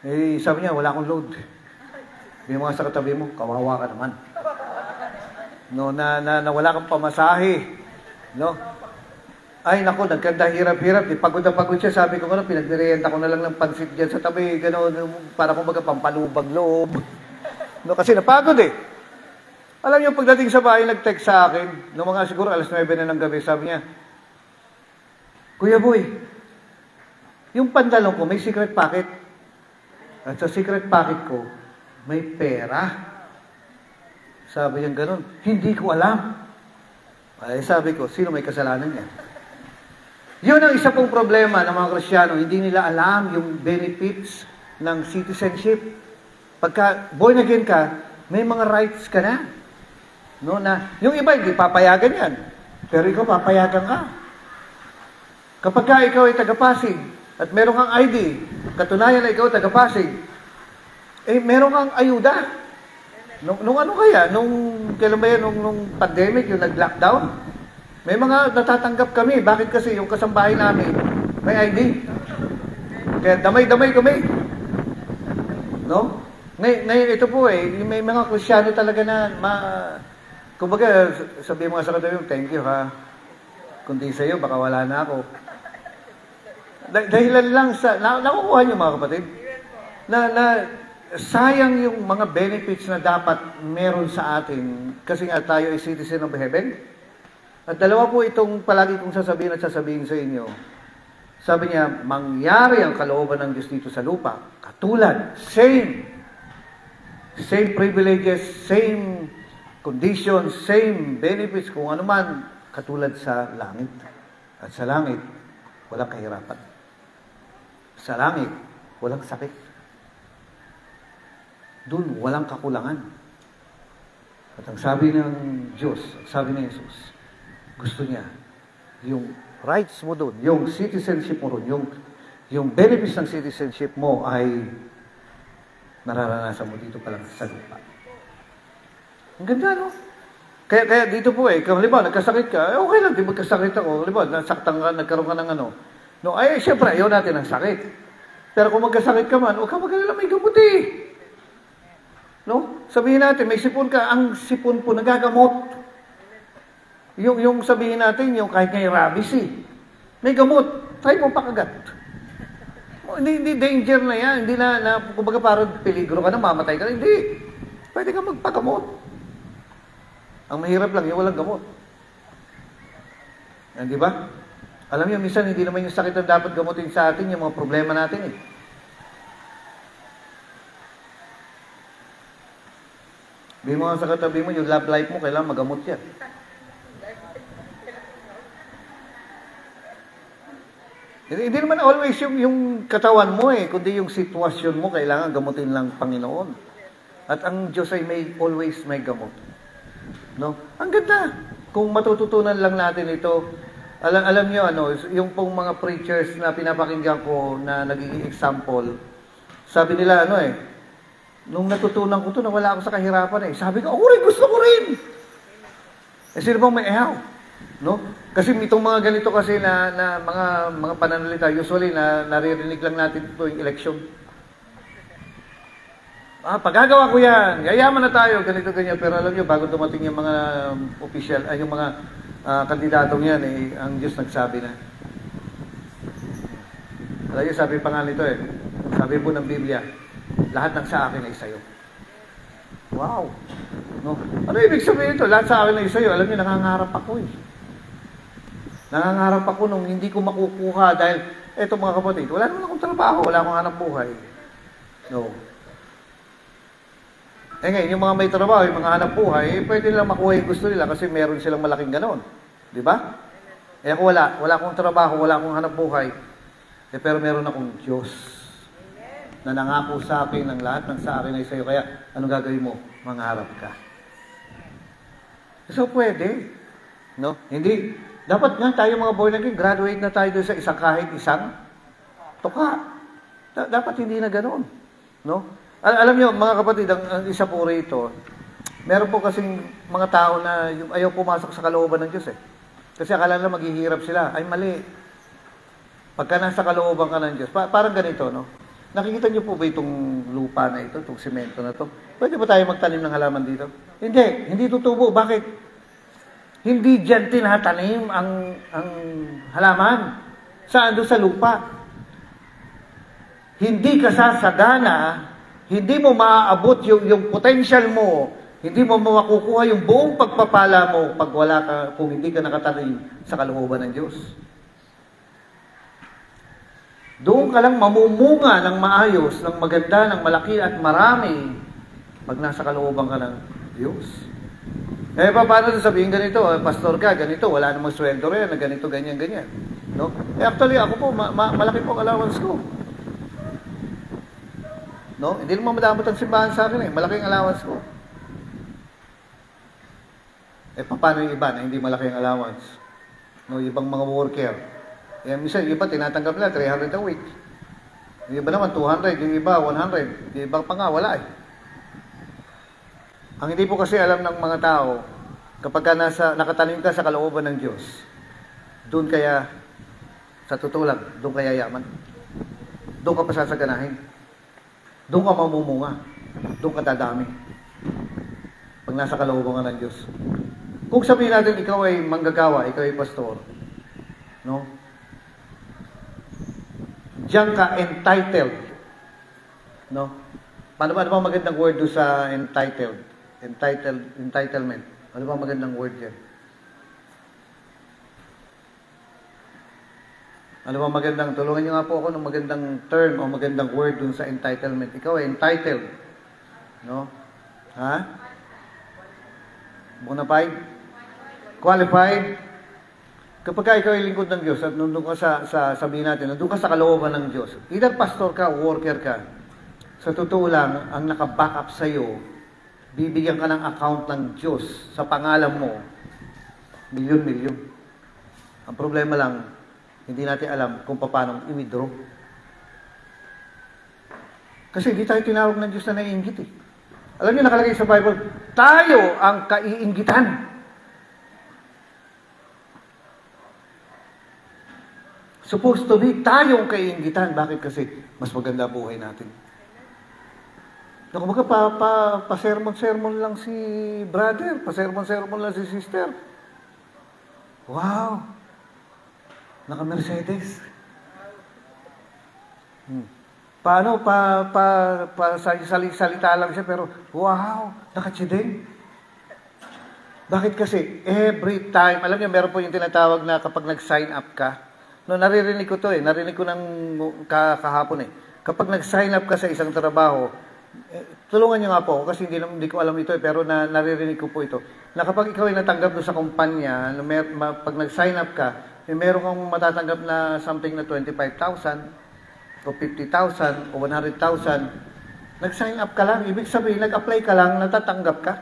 Eh, sabi niya, wala akong load. Yung mga sa katabi mo, kawawa ka naman. No, na wala kang pamasahe. No? Ay, naku, nagkanda hirap-hirap. Pagod na pagod siya. Sabi ko, pinagmerienda ko na lang ng pansit dyan sa tabi. Gano'n, para kumbaga pampalubag loob. No, kasi napagod eh. Alam niyo, pagdating sa bahay, nag-text sa akin, noong mga siguro alas 9 na ng gabi, sabi niya, Kuya Boy, yung pantalon ko may secret pocket. At sa secret pocket ko, may pera. Sabi niya gano'n, hindi ko alam. Ay, sabi ko, sino may kasalanan niya? Yun ang isa pong problema ng mga Kristiyano, hindi nila alam yung benefits ng citizenship. Pagka born again ka, may mga rights ka na. No, na yung iba hindi papayagan yan. Pero ikaw papayagan ka. Kapag ka ikaw ay taga-Pasig at meron kang ID, katunayan na ikaw taga-Pasig, eh meron kang ayuda. Nung ano kaya? Kailan ba yan? Nung pandemic, yung nag-lockdown? May mga natatanggap kami. Bakit kasi yung kasambahay namin may ID? Kaya damay-damay kami. No? Ngayon ito po may mga Kristiyano talaga na kumbaga, sabi mga sa katabi, thank you ha. Kundi sa'yo, baka wala na ako. Dahilan lang nakukuha niyo mga kapatid, na sayang yung mga benefits na dapat meron sa atin kasi nga tayo ay citizen of heaven. At dalawa po itong palagi kong sasabihin sa inyo. Sabi niya, mangyari ang kalooban ng Diyos dito sa lupa. Katulad, same privileges, same conditions, same benefits, kung ano man, katulad sa langit. At sa langit, walang kahirapan. Sa langit, walang sakit. Doon, walang kakulangan. At ang sabi ng Diyos, sabi ng Jesus, gusto niya, yung rights mo doon, yung citizenship mo doon, yung benefits ng citizenship mo ay nararanasan mo dito pa lang sa lupa. Ang ganda, no? Kaya dito po kung halimbawa, nagkasakit ka, okay lang, di magkasakit ako. Halimbawa, nasaktan ka, nagkaroon ka ng ano. No, siyempre, ayaw natin ng sakit. Pero kung magkasakit ka man, huwag ka mag-alala, may gamot No? Sabihin natin, may sipon ka, ang sipon po nagagamot. Yung sabihin natin, yung kahit ngay rabies may gamot, try mo pakagat. Hindi danger na yan, hindi na kumbaga parang peligro ka na, mamatay ka na, hindi. Pwede ka magpagamot. Ang mahirap lang, yung walang gamot. Di ba? Alam niyo, minsan hindi naman yung sakit ang dapat gamutin sa atin, yung mga problema natin eh. Sabi mo nga sa katabi mo, yung love life mo, kailangan magamot yan. Hindi naman always yung katawan mo eh, kundi yung sitwasyon mo, kailangan gamutin lang Panginoon. At ang Diyos ay always may gamot. No? Ang ganda. Kung matututunan lang natin ito, alam niyo ano, yung pong mga preachers na pinapakinggan ko na nagiging example, sabi nila ano eh, nung natutunan ko to, nawala ako sa kahirapan eh. Sabi ko, gusto ko rin. Eh, sino bang may ihaw? No? Kasi itong mga ganito kasi na mga pananalita, usually naririnig lang natin ito yung election. Paggagawa ko yan, yayaman na tayo, ganito, ganyan. Pero alam nyo, bago dumating yung mga official, yung mga kandidatong yan, eh, ang Diyos nagsabi na. Alam nyo, sabi pa nga nito eh, sabi po ng Biblia, lahat ng sa akin ay sa'yo. Wow! No? Ano ibig sabihin ito? Lahat sa akin ay sa'yo. Alam nyo, nangangarap ako eh. Nangangarap ako nung hindi ko makukuha dahil, eto mga kapatid, wala naman akong trabaho, wala akong hanap buhay. No. Eh ngayon, yung mga may trabaho, yung mga hanap buhay, pwede nilang makuha yung gusto nila kasi meron silang malaking ganon. Di ba? Eh ako wala akong trabaho, wala akong hanap buhay. Eh pero meron akong Diyos na nangako sa akin ng lahat ng sa akin ay sa'yo. Kaya, anong gagawin mo? Mangarap ka. So, pwede. No? Hindi. Dapat nga tayo mga born again, graduate na tayo doon sa kahit isang tuka. Dapat hindi na ganoon. No? Alam niyo, mga kapatid, ang isa po rito, meron po kasing mga tao na ayaw pumasok sa kalooban ng Diyos eh. Kasi akala nila maghihirap sila. Ay, mali. Pagka nasa kalooban ka ng Diyos, parang ganito, no? Nakikita niyo po ba itong lupa na ito, itong semento na ito? Pwede ba tayo magtanim ng halaman dito? Hindi tutubo. Bakit? Hindi dyan tinatanim ang halaman. Saan? Doon sa lupa. Hindi ka sasagana, hindi mo maaabot yung potential mo, hindi mo makukuha yung buong pagpapala mo kung hindi ka nakatanim sa kalooban ng Diyos. Doon ka lang mamumunga ng maayos, ng maganda, ng malaki at marami pag nasa kalooban ka ng Diyos. Eh, paano sabihin ganito? Pastor ka, ganito, wala namang sweldo rin, na ganito, ganyan, ganyan. No? Eh, actually, ako po, malaki po ang allowance ko. No? Hindi naman madamot ang simbahan sa akin eh. Malaking allowance ko. Eh, paano yung iba na hindi malaki ang allowance? No, ibang mga worker. Eh, minsan, yung iba, tinatanggap nila 300 a week. Yung iba naman, 200. Yung iba, 100. Yung iba pa nga, wala eh. Ang hindi po kasi alam ng mga tao, kapag ka nakatanim ka sa kalooban ng Diyos, doon kaya, sa totoo lang, doon kaya yaman. Doon ka pasasaganahin. Doon ka mamumunga. Doon ka dadami. Pag nasa kalooban ka ng Diyos. Kung sabihin natin, ikaw ay manggagawa, ikaw ay pastor, no? Diyan ka entitled. No? Paano ba magandang word doon sa entitled? Entitlement. Ano ba magandang word yan? Ano ba magandang, tulungan niyo nga po ako ng magandang term o magandang word dun sa entitlement. Ikaw ay entitled. No? Ha? Bonafide? Qualified? Kapag ikaw ay lingkod ng Diyos at nandun ka sabihin natin, nandun ka sa kalooban ng Diyos, either pastor ka, worker ka, sa totoo lang, ang nakaback up sa'yo, bibigyan ka ng account ng Diyos sa pangalan mo, milyon-milyon. Ang problema lang, hindi natin alam kung paano i-withdraw. Kasi hindi tayo tinawag ng Diyos na naiinggit eh. Alam niyo, nakalagay sa Bible, tayo ang kaiinggitan. Supposed to be tayong kaiinggitan. Bakit? Kasi mas maganda buhay natin. Kumbaga, pa-sermon-sermon lang si brother, pa-sermon-sermon lang si sister. Wow! Naka-Mercedes. Paano? Salita lang siya, pero wow! Naka-chideng. Bakit kasi? Every time, alam niyo, meron po yung tinatawag na kapag nag-sign up ka, No, naririnig ko to narinig ko ng kahapon Kapag nag-sign up ka sa isang trabaho, tulungan niyo nga po ako kasi hindi ko alam ito pero naririnig ko po ito. Na kapag ikaw ay natanggap doon sa kumpanya, pag nag-sign up ka, meron kang matatanggap na something na 25,000 o 50,000 o 100,000. Nag-sign up ka lang, ibig sabihin, nag-apply ka lang, natatanggap ka.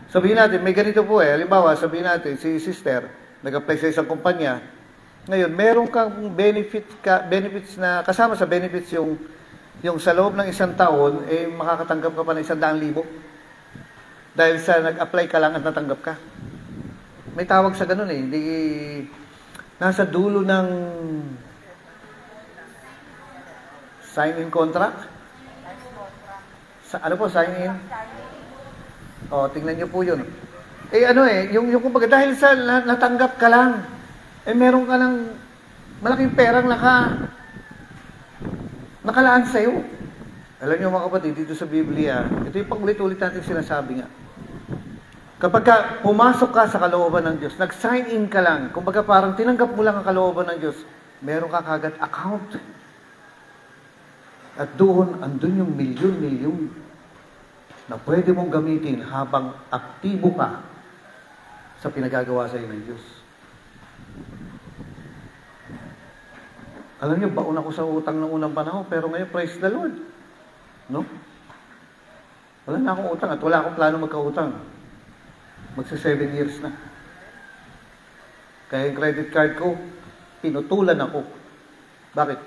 Sabihin natin, may ganito po halimbawa, sabihin natin, si sister, nag-apply sa isang kumpanya, ngayon, meron kang benefits na, kasama sa benefits yung sa loob ng isang taon, makakatanggap ka pa ng 100,000. Dahil sa nag-apply ka lang at natanggap ka. May tawag sa ganun hindi, nasa dulo ng sign-in contract? Ano po, sign-in? Tingnan niyo po yun. Yung kumbaga, dahil sa natanggap ka lang, meron ka ng malaking perang nakalaan sa'yo. Alam niyo mga kapatid, dito sa Biblia, ito yung pag-ulit-ulit natin sinasabi nga. Kapag pumasok ka sa kalooban ng Diyos, nag-sign in ka lang, kumbaga parang tinanggap mo lang ang kalooban ng Diyos, meron ka kagad account. At andun yung milyon-milyon na pwede mong gamitin habang aktibo ka sa pinagagawa sa iyo ng Diyos. Alam niyo, baon ako sa utang ng unang panahon, pero ngayon, praise the Lord. No? Wala na akong utang at wala akong plano magkautang. Magsa 7 years na. Kaya yung credit card ko, pinutulan ako. Bakit?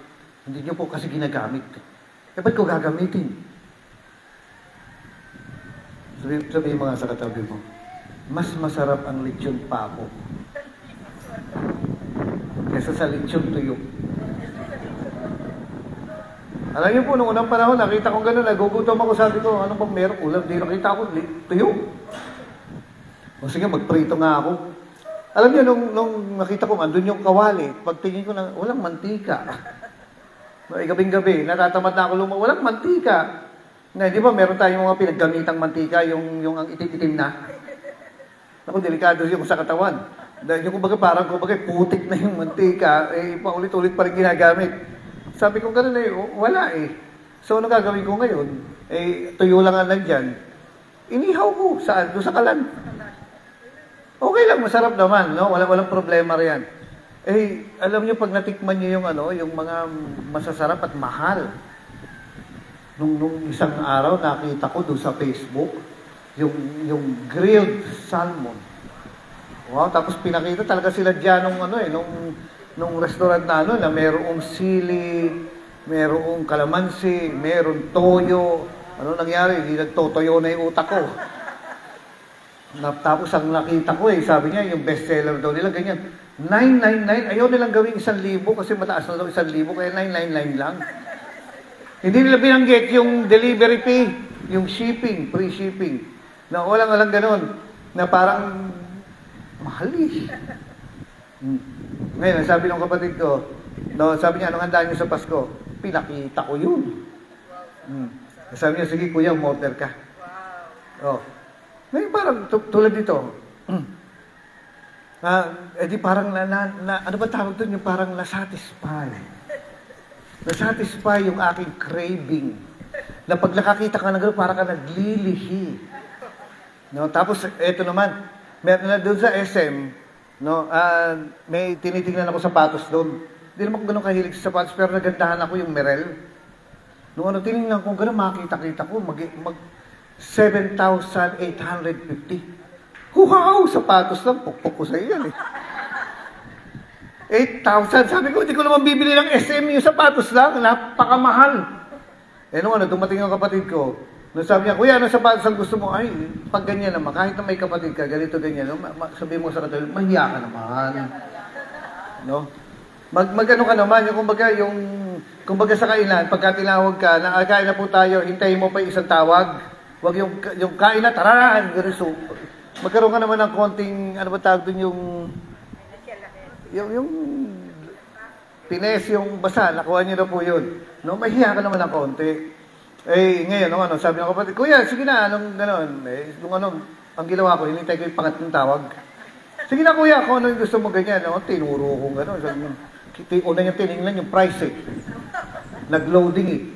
Hindi niyo po kasi ginagamit. Ba't ko gagamitin? Sabihin mga sa katabi mo, mas masarap ang lechon pako kaysa sa lechon tuyo. Alam niyo po, nung unang panahon, nakita ko gano'n, nagugutom ako, sabi ko, ano bang meron ulam? Di nakita ko, tuyo. O sige, magprito nga ako. Alam niyo, nung nakita ko, andun yung kawali, pagtingin ko na, walang mantika. Gabing-gabi, natatamad na ako walang mantika. Di ba, meron tayong mga pinaggamitang mantika, yung ang itim-itim na. Ako, delikado yung sa katawan. Dahil yung kumbaga putik na yung mantika, paulit-ulit pa rin ginagamit. Sabi ko gano'n wala So, ano gagawin ko ngayon? Tuyo lang ang nandyan. Inihaw ko. Saan? Doon sa kalan. Okay lang, masarap naman, no? Walang problema riyan. Alam niyo, pag natikman niyo yung mga masasarap at mahal. Nung isang araw, nakita ko doon sa Facebook, yung grilled salmon. Wow, tapos pinakita talaga sila dyan nung restaurant na merong sili, merong kalamansi, merong toyo. Ano nangyari? Hindi nagtotoyo na yung utak ko. Tapos ang nakita ko sabi niya, yung bestseller daw nila, ganyan. 999, ayaw nilang gawing 1,000 kasi mataas na daw 1,000, kaya 999 lang. Hindi nila binanggit yung delivery fee, yung shipping, free shipping. Na walang ganon, na parang mahal Ngayon, sabi ng kapatid ko, sabi niya, anong handa niyo sa Pasko? Pinakita ko yun. Sabi niya, sige kuya, umorder ka. Ngayon parang tulad dito. Di parang ano ba tawag doon? Yung parang na-satisfy. Na-satisfy yung aking craving. Na pag nakakita ka ng gano'n, parang ka naglilihi. Tapos, eto naman, meron na doon sa SM, may tinitingnan ako sapatos doon. Hindi naman ko ganun kahilig sa sapatos, pero nagandahan ako yung Merrell. Nung tinignan ko gano'n, makita-kita ko, 7,850. Wow! Sapatos lang, pukpok ko sa iyan 8,000. Sabi ko, hindi ko naman bibili ng SM yung sapatos lang. Napakamahal. Nung dumating ang kapatid ko, sabi niya, kuya, ano sapatos ang gusto mo? Ay, pag ganyan naman, kahit na may kapatid ka, ganito, ganyan, sabihin mo sa katabi, mahiya ka naman. Mag-ano ka naman, kumbaga sa kainan, pagka tinawag ka, kain na po tayo, hintayin mo pa isang tawag. Huwag yung kain na, taraan, so, magkaroon ka naman ng konting, ano ba tawag dun yung pines, yung basa, nakuha niyo na po yun. Mahiya ka naman ng konti. Ngayon, sabi ng kapatid, kuya, sige na, anong gano'n? Ang ginawa ko, hinintay ko yung pangatlong tawag. Sige na kuya, kung ano yung gusto mo ganyan. No? Tinuro ko gano'n. Una niya tinignan yung price eh. Nag-loading eh.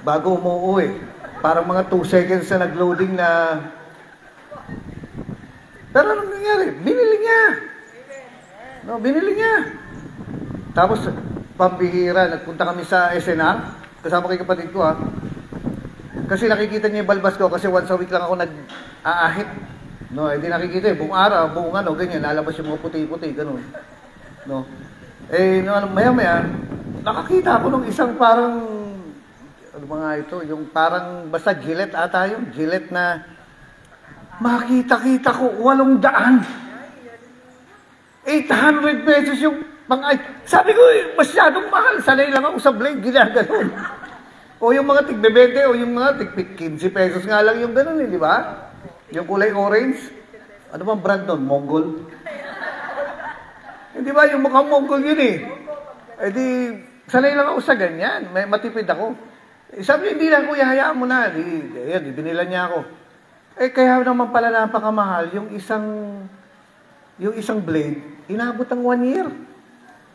Bago umuwi. Parang mga 2 seconds na nag-loading na... Pero anong nangyari? Binili niya. No, binili niya. Tapos, pambihira, nagpunta kami sa SNR. Kasama kay kapatid ko ha. Kasi nakikita niya yung balbas ko kasi once a week lang ako nag-aahit. No, hindi nakikita buong araw, buong ano, ganyan, lalabas yung mga puti-puti, ganun. No. Maya-maya, nakakita ako ng isang parang, ano mga ito, yung parang, basta Gillette ata yung Gillette na, makita-kita ko, 800. 800 pesos yung sabi ko, masyadong mahal, sanay lang ako sa blade, ginaganon. O yung mga tig-20 o yung mga tig-15 pesos nga lang yung ganun di ba? Yung kulay orange. Ano bang brand nun? Mongol? Di ba? Yung mukhang Mongol yun eh. Eh di, sanay lang ako sa ganyan. May matipid ako. Sabi niya, hindi lang kuya, hayaan mo na. Binilan niya ako. Eh, kaya naman pala napakamahal, yung isang blade, inabot ang 1 year.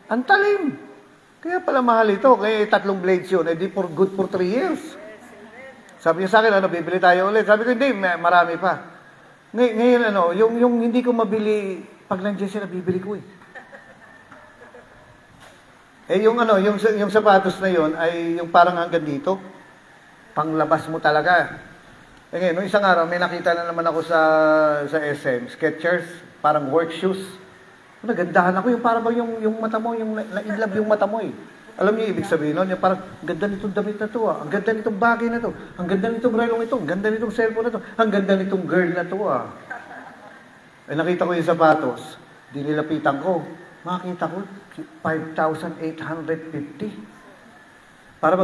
Ang talim. Kaya pala mahal ito. Kaya 3 blades yun. Eh, di good for 3 years. Sabi niya sa akin, bibili tayo ulit. Sabi ko, hindi, marami pa. Ngayon, yung hindi ko mabili, pag nandiyan sila, bibili ko eh. Yung sapatos na yun, ay yung parang hanggang dito. Panglabas mo talaga. Eh ngayon, nung isang araw, may nakita na naman ako sa SM, Skechers, parang work shoes. Nagandahan ako, yung parang yung mata mo, yung na-inlove yung mata mo eh. Alam niyo ibig sabihin nun? Yung parang, ang ganda nitong damit na to ang ganda nitong bagay na to, ang ganda nitong relong ito, ang ganda nitong cellphone na to, ang ganda nitong girl na to Eh nakita ko yung sapatos, dinilapitan ko, makita ko, 5,850. Para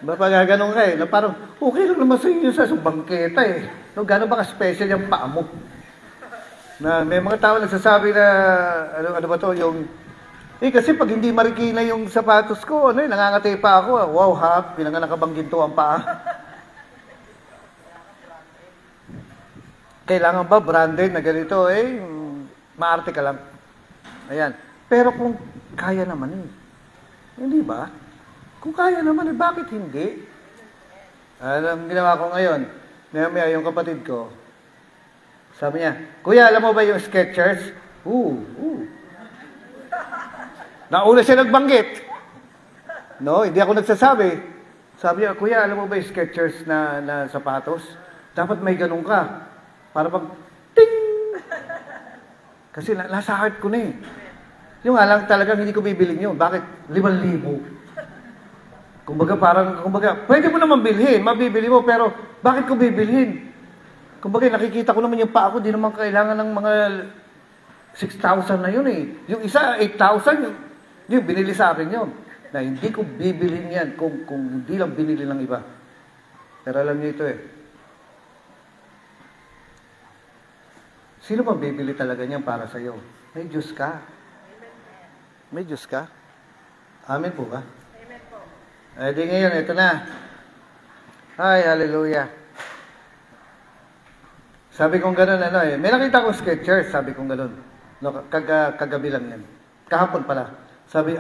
gaganon ka na parang, okay lang naman sa inyo sa bangketa eh. No, gano'n ba ka-special yung paa mo? Na may mga tao nagsasabi na, ano ba to, kasi pag hindi marikina yung sapatos ko, nangangati pa ako. Wow, pinanganak bang ginto ang paa? Kailangan ba branded na ganito? Maarte ka lang. Ayan. Pero kung kaya naman hindi ba? Kung kaya naman bakit hindi? Alam ginawa ko ngayon, maya yung kapatid ko, sabi niya, kuya, alam mo ba yung Skechers? Nauna siya nagbanggit. No, hindi ako nagsasabi. Sabi niya, kuya, alam mo ba yung Skechers na sapatos? Dapat may ganun ka. Para pag, ting! Kasi nasa heart ko na eh. Yung alang talagang hindi ko bibilin yun. Bakit? 5,000. Kumbaga, pwede mo naman bilhin, mabibili mo, pero bakit ko bibilhin? Kumbaga, nakikita ko naman yung paa ko, di naman kailangan ng mga 6,000 na yun eh. Yung isa, 8,000, yung binili sa akin yun. Na hindi ko bibilhin yan kung hindi lang binili ng iba. Pero alam niyo ito eh. Sino bang bibili talaga niyan para sa'yo? May Diyos ka. May Diyos ka. Amen po ba? Amen po. Di ngayon, ito na. Ay, hallelujah. Sabi kong gano'n, may nakita kong Skechers, sabi kong gano'n. Kagabi lang yan. Kahapon pala. Sabi,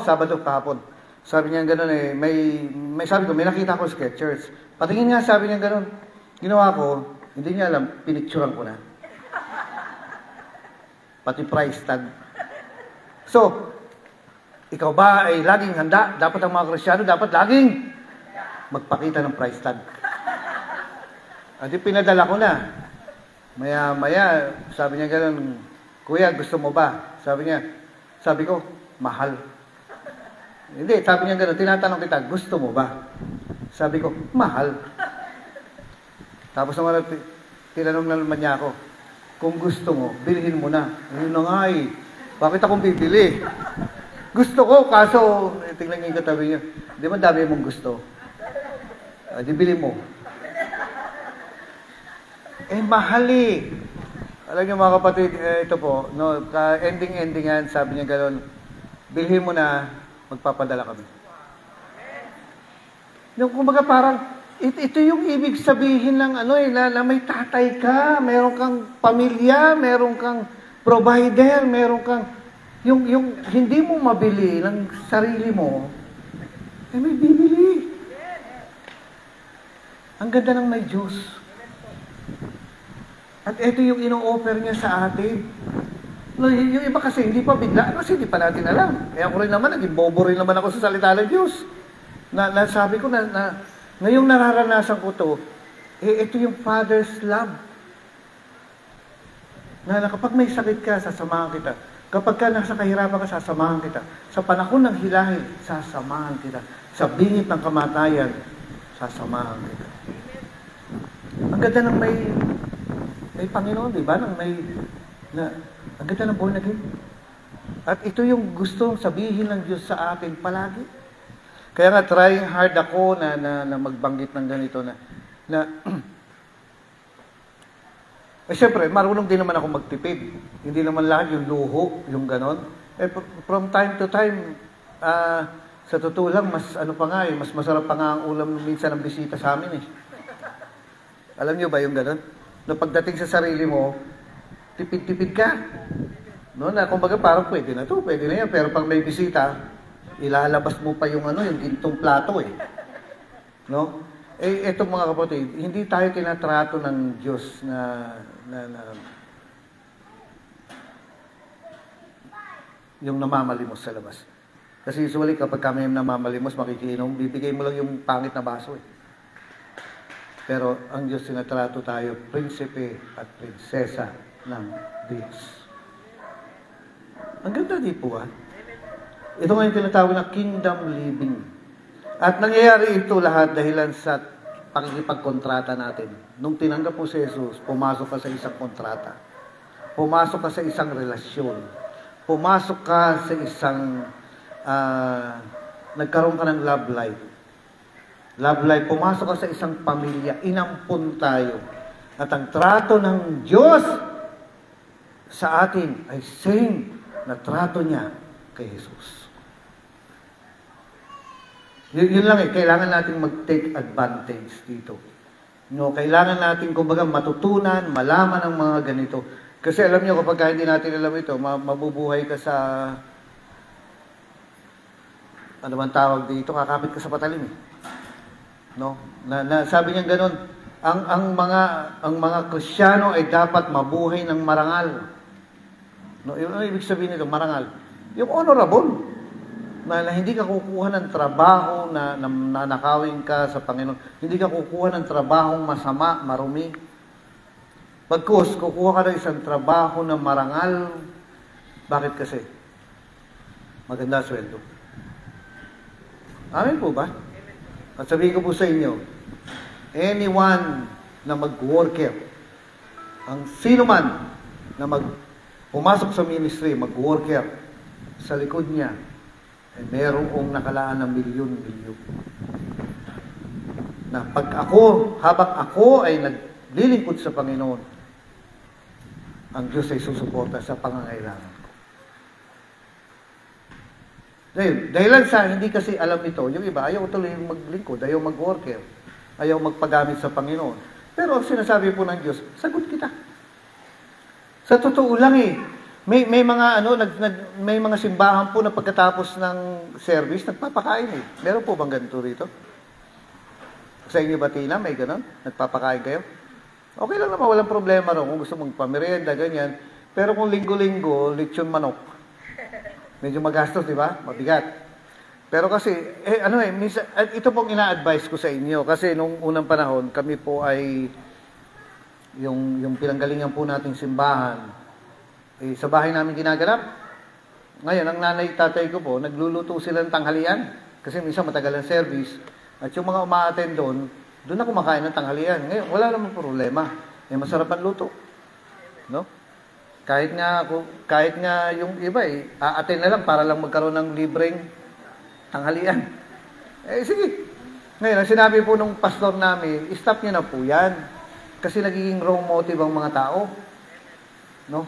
Sabado, kahapon. Sabi niya gano'n may sabi ko, may nakita ko Skechers. Patingin nga, sabi niya gano'n. Ginawa ko, hindi niya alam, pinicturean ko na. Pati price tag. So, ikaw ba ay laging handa? Dapat ang mga Kristyano, dapat laging magpakita ng price tag. At pinadala ko na. Maya, sabi niya gano'n, kuya, gusto mo ba? Sabi ko, mahal. Hindi, sabi niya gano'n, tinatanong kita, gusto mo ba? Sabi ko, mahal. Tapos naman, tinanong na naman niya ako, kung gusto mo, bilhin mo na. Ayun na nga eh. Bakit akong bibili? Gusto ko, kaso, tingnan niyo yung katabi niya, di ba dami mong gusto? Di bili mo. Mahal eh. Alam niyo mga kapatid, ito po, ending-endingan, sabi niya gano'n, bilhin mo na, magpapadala kami. Kumbaga parang, Ito yung ibig sabihin ng na may tatay ka, meron kang pamilya, meron kang provider, meron kang, yung hindi mo mabili ng sarili mo, may bibili. Ang ganda ng may Diyos. At ito yung ino-offer niya sa atin. Yung iba kasi hindi pa bigla, kasi hindi pa natin alam. Kaya ako rin naman, naging bobo rin naman ako sa salita ng Diyos. Sabi ko ngayong nararanasan ko to, ito yung Father's love. Na kapag may sakit ka, sasamahan kita. Kapag ka nasa kahirapan ka, sasamahan kita. Sa panahon ng hilahil, sasamahan kita. Sa bingit ng kamatayan, sasamahan kita. Ang ganda ng may Panginoon, di ba? Ang ganda ng born again. At ito yung gusto sabihin ng Diyos sa atin palagi. Kaya nga, trying hard ako na magbanggit ng ganito siyempre, marunong din naman ako magtipid. Hindi naman lahat yung luho, yung ganon. From time to time, sa totoo lang, mas mas masarap pa nga ang ulam minsan ng bisita sa amin eh. Alam niyo ba yung ganon? Na pagdating sa sarili mo, tipid-tipid ka. No, na kumbaga parang pwede na yan. Pero pag may bisita, ilalabas mo pa yung yung gintong plato eh. No? Etong mga kapatid, hindi tayo tinatrato ng Diyos na yung namamalimos sa labas. Kasi usually kapag kami namamalimos, makikinom, bibigay mo lang yung pangit na baso eh. Pero ang Diyos tinatrato tayo, prinsipe at prinsesa ng Diyos. Ang ganda di po Ito nga yung tinatawag na kingdom living. At nangyayari ito lahat dahilan sa pakikipagkontrata natin. Nung tinanggap mo si Jesus, pumasok ka sa isang kontrata. Pumasok ka sa isang relasyon. Pumasok ka sa isang, nagkaroon ka ng love life. Love life, pumasok ka sa isang pamilya. Inampun tayo. At ang trato ng Diyos sa atin ay same na trato niya kay Jesus. Yun lang kailangan natin mag-take advantage dito. No, kailangan natin kumbaga matutunan, malaman ang mga ganito. Kasi alam niyo kapag hindi natin alam ito, mabubuhay ka sa ano man tawag dito, kakapit ka sa patalim eh. No? Sabi niya ganoon, ang mga Kristiyano ay dapat mabuhay ng marangal. No, yung ibig sabihin nito, marangal. Yung honorable. Na hindi ka kukuha ng trabaho na nanakawin ka sa Panginoon. Hindi ka kukuha ng trabahong masama, marumi. Pagkus, kukuha ka ng isang trabaho na marangal. Bakit kasi? Maganda sweldo. Amen po ba? At sabihin ko po sa inyo, anyone na mag-worker, ang sino man na pumasok sa ministry, mag-worker, sa likod niya, merong nakalaan ng milyon-milyon. Na habang ako ay naglilingkod sa Panginoon, ang Diyos ay susuporta sa pangangailangan ko. Dahilan sa hindi kasi alam ito, yung iba ayaw tuloy maglingkod, ayaw mag-worker, ayaw magpagamit sa Panginoon. Pero sinasabi po ng Diyos, sagot kita. Sa totoo lang may mga may mga simbahan po na pagkatapos ng service nagpapakain eh. Meron po bang ganito rito? Sa inyo ba, Tina, may ganon? Nagpapakain kayo? Okay lang naman, walang problema ron kung gusto mong pamerienda, ganyan. Pero kung linggo-linggo, lechon manok. Medyo magastos, di ba? Mabigat. Pero kasi minsan, ito pong ina-advise ko sa inyo kasi nung unang panahon, kami po ay yung pinanggalingan po nating simbahan sa bahay namin ginaganap. Ngayon, ang nanay tatay ko po, nagluluto sila ng tanghalian. Kasi minsan matagal ang service. At yung mga umaattend doon na kumakain ng tanghalian. Ngayon, wala namang problema. Masarap ang luto. No? Kahit nga yung iba a-attend na lang para lang magkaroon ng libreng tanghalian. Sige. Ngayon, ang sinabi po nung pastor namin, stop niyo na po yan. Kasi nagiging wrong motive ang mga tao. No?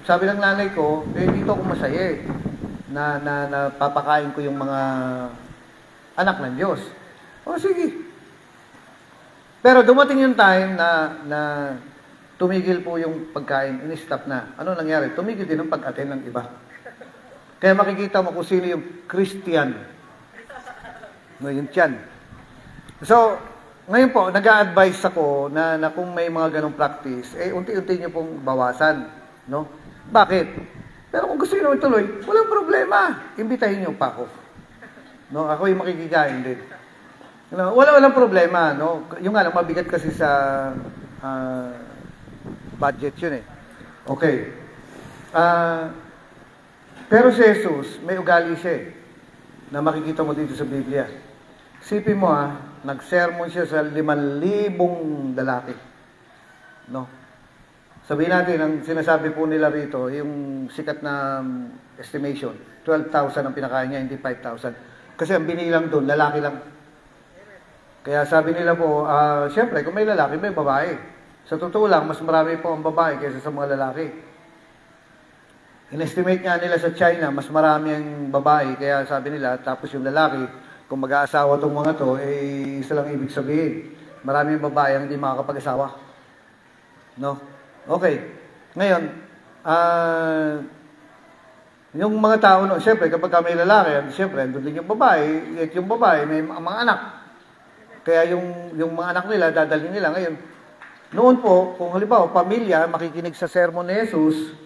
Sabi ng nanay ko, dito ako masaya na papakain ko yung mga anak ng Diyos. Sige. Pero dumating yung time na tumigil po yung pagkain, in-stop na. Ano nangyari? Tumigil din ang pag-attend ng iba. Kaya makikita mo kung sino yung Christian. No, yung tiyan. So, ngayon po, nag-a-advise ako na kung may mga ganong practice, unti-unti nyo pong bawasan. No? Bakit? Pero kung gusto nyo naman tuloy, walang problema. Imbitahin nyo pa ako. No? Ako yung makikikain din. No? Walang problema. No? Yung nga lang, mabigat kasi sa budget yun eh. Okay. Pero si Jesus, may ugali siya eh, na makikita mo dito sa Biblia. Sipin mo nag-sermon siya sa 5,000 lalaki. No? Sabihin natin, ang sinasabi po nila rito, yung sikat na estimation, 12,000 ang pinakain niya, hindi 5,000. Kasi ang binilang doon, lalaki lang. Kaya sabi nila po, siyempre, kung may lalaki, may babae. Sa totoo lang, mas marami po ang babae kaysa sa mga lalaki. In-estimate nga nila sa China, mas marami ang babae, kaya sabi nila, tapos yung lalaki, kung mag-aasawa itong mga to, isa lang ibig sabihin. Marami ang babae ang hindi makakapag-asawa. No? Okay. Ngayon, yung mga tao, siyempre, kapag may lalaki, siyempre, doon din yung babae, at yung babae, may mga anak. Kaya yung mga anak nila, dadalhin nila. Ngayon, noon po, kung halimbawa, pamilya, makikinig sa sermon ni Jesus,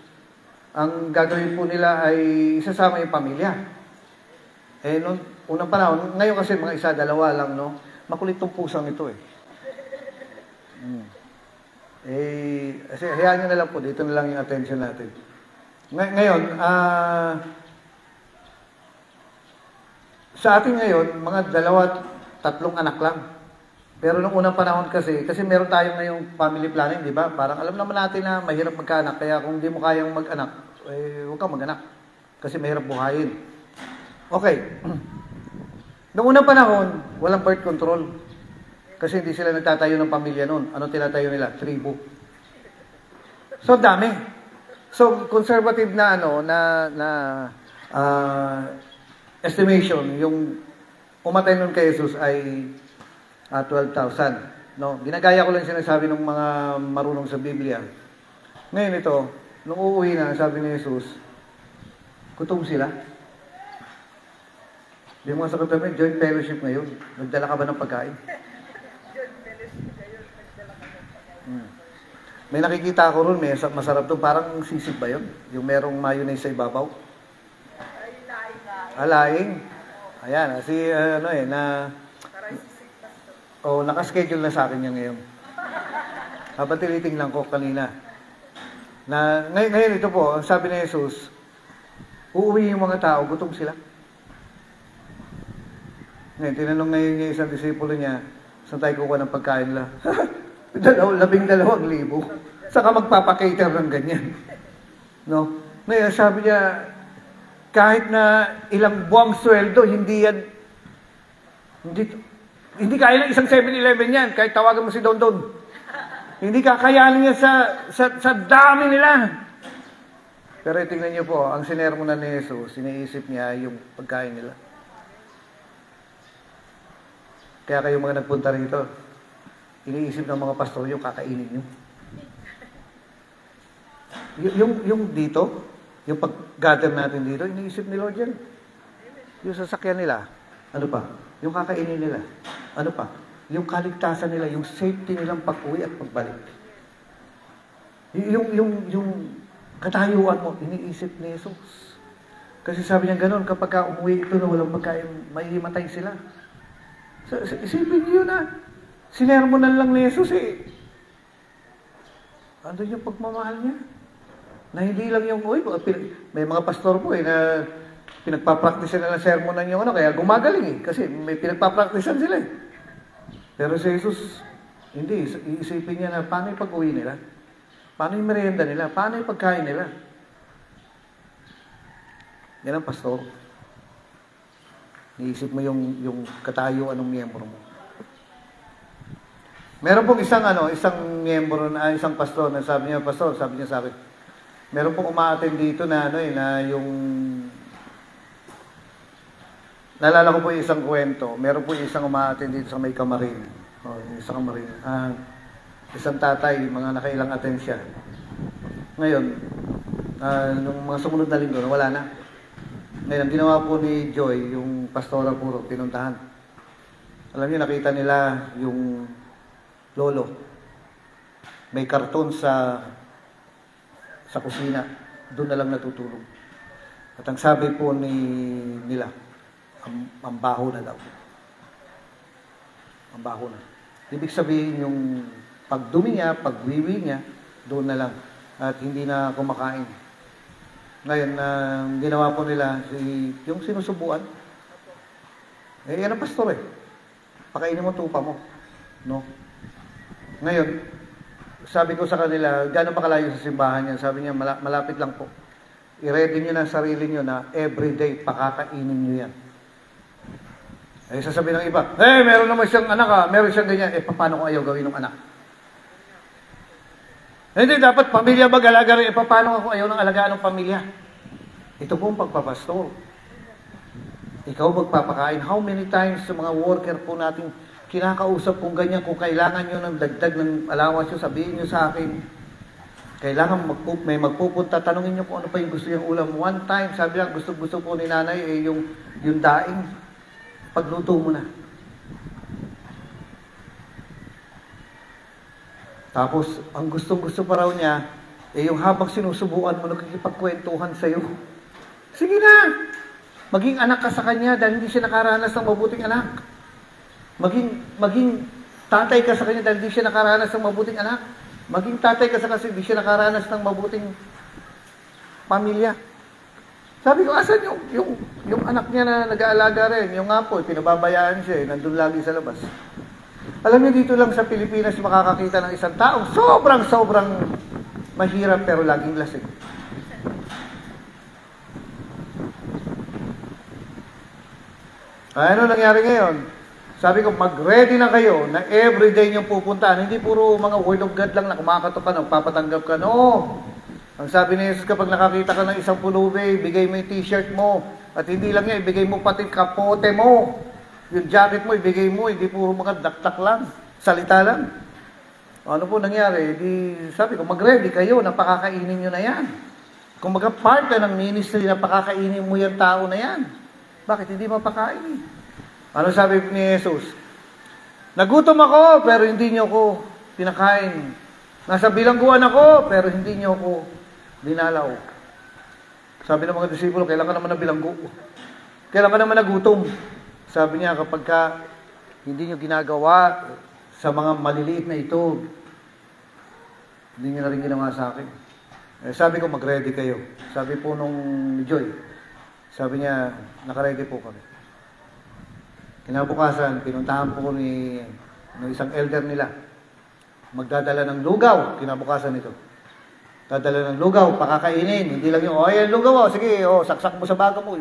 ang gagawin po nila ay isasama yung pamilya. Noong unang panahon, ngayon kasi mga isa, dalawa lang, no? Makulit tong pusang ito eh. Kasi hayaan nyo na lang po, dito na lang yung attention natin. Ngayon, sa atin ngayon, mga 2, 3 anak lang. Pero nung unang panahon kasi meron tayong ngayong family planning, di ba? Parang alam naman natin na mahirap magkaanak, kaya kung di mo kayang mag-anak, huwag kang mag-anak. Kasi mahirap buhayin. Okay. Noong unang panahon, walang birth control. Kasi hindi sila nagtatayo ng pamilya noon. Ano tinatayo nila? Tribo. So, dami. So, conservative na estimation, yung umatay nun kay Jesus ay 12,000. No? Ginagaya ko lang sinasabi ng mga marunong sa Biblia. Ngayon ito, nung uuwi na, sabi ni Jesus, gutom sila. Di mo sa katabi, joint fellowship ngayon. Nagdala ka ba ng pagkain? Joint fellowship ngayon, nagdala ka ng pagkain. May nakikita ako ron, masarap to. Parang sisig ba yun? Yung merong mayonnaise sa ibabaw? Ay, laing nga. Laing. Ayan, nakaschedule na sa akin yan ngayon. Habang tinitingnan ko kanina. Ngayon ito po, ang sabi ni Jesus, uuwi yung mga tao, gutom sila. Ngayon, tinanong ngayon niya isang disipulo niya, saan tayo kukuha ng pagkain nila? 12,000. Saka magpapakater ng ganyan. No? Ngayon, sabi niya, kahit na ilang buwang sweldo, hindi kaya ng isang 7-Eleven yan, kahit tawagan mo si Don Don. Hindi kakayanin niya sa dami nila. Pero tingnan niyo po, ang sinermonan ni Jesus, iniisip niya yung pagkain nila. Kaya kayo mga nagpunta rito, iniisip ng mga pastor yung kakainin niyo. Yung dito, yung pag-gather natin dito, iniisip ni Lord yan. Yung sasakyan nila, ano pa? Yung kakainin nila, ano pa? Yung kaligtasan nila, yung safety nilang pag-uwi at pagbalik. Yung katayuan mo, iniisip ni Jesus. Kasi sabi niya gano'n, kapag umuwi ito na walang pagkain, mahihimatay sila. So, isipin niyo na, sinermonan lang ni Jesus eh. Ano yung pagmamahal niya? Na hindi lang yung, may mga pastor po na pinagpa-practice na ng sermonan yung kaya gumagaling eh. Kasi may pinagpa-practicean sila eh. Pero si Jesus, hindi. Iisipin niya na paano yung pag-uwi nila? Paano yung merienda nila? Paano yung pagkain nila? Yan ang pastor. Iisip mo yung katayuan ng miyembro mo. Meron pong isang miyembro na isang pastor na sabi niya sa akin, meron pong umaattend dito na yung naalala ko po yung isang kwento. Meron po yung isang umaattend dito sa may Kamarin. Oh, yung sa kamarin. Isang tatay, mga nakailang atensya. Ngayon, nung mga sumunod na linggo, wala na. Ngayon, ang ginawa po ni Joy, yung pastora puro, pinuntahan. Alam niyo, nakita nila yung lolo. May karton sa kusina. Doon na lang natutulog. At ang sabi po nila, ang baho na daw. Ang baho na. Ibig sabihin yung pagdumi niya, pagwiwi niya, doon na lang. At hindi na kumakain. Ngayon, ginawa po nila, yung sinusubuan. Yan ang pastor eh. Pakainin mo tupa mo. No? Ngayon, sabi ko sa kanila, gano'n pa kalayo sa simbahan niya? Sabi niya, malapit lang po. I-ready niyo na sarili niyo na everyday pakakainin niyo yan. Sasabihin ng iba, meron naman siyang anak meron siyang ganyan. Paano kung ayaw gawin ng anak? Hindi, dapat pamilya mag-alaga rin. Paano kung ayaw ng alagaan ng pamilya? Ito po ang pagpapastor. Ikaw magpapakain. How many times sa mga worker po natin kinakausap kung ganyan, kung kailangan nyo ng dagdag ng allowance nyo, sabihin nyo sa akin. Kailangan may magpupunta, tanungin nyo kung ano pa yung gusto yung ulam. One time, sabi lang, gusto po ni nanay, yung daing. Pagluto mo na. Tapos, ang gustong-gusto pa raw niya, yung habang sinusubuan mo, nakikipagkwentuhan sa'yo. Sige na! Maging anak ka sa kanya dahil hindi siya nakaranas ng mabuting anak. Maging tatay ka sa kanya dahil hindi siya nakaranas ng mabuting anak. Maging tatay ka sa kasi hindi siya nakaranas ng mabuting pamilya. Sabi ko, asan yung anak niya na nag-aalaga rin? Yung nga po, pinababayaan siya, nandun lagi sa labas. Alam niyo, dito lang sa Pilipinas makakakita ng isang taong sobrang mahirap pero laging lasing. Ano nangyari ngayon? Sabi ko, mag-ready na kayo na everyday niyong pupuntahan. Hindi puro mga word of God lang na kumakato ka, nagpapatanggap ka. No! Ang sabi ni Jesus, kapag nakakita ka ng isang pulubi, bigay mo yung t-shirt mo. At hindi lang yan, ibigay mo pati kapote mo. Yung jacket mo, ibigay mo. Hindi puro mga daktak lang. Salita lang. Ano po nangyari? Sabi ko, mag-ready kayo na pakakainin nyo na yan. Kung mag-part ka ng ministry na pakakainin mo yung tao na yan, bakit hindi mapakain? Ano sabi ni Jesus? Nagutom ako, pero hindi nyo ako pinakain. Nasa bilangguan ako, pero hindi nyo ako dinalaw. Sabi ng mga disipulo, kailan ka naman na bilanggo? Kailan ka naman nagutom? Sabi niya, kapag hindi nyo ginagawa sa mga maliliit na ito, hindi nyo na rin ginawa sa akin. Sabi ko, mag-ready kayo. Sabi po nung Joy, sabi niya, naka-ready po kami. Kinabukasan, pinuntahan po ng isang elder nila. Magdadala ng lugaw, kinabukasan nito. Dadala ng lugaw, pakakainin. Hindi lang yung, yan lugaw, sige, saksak mo sa baga mo.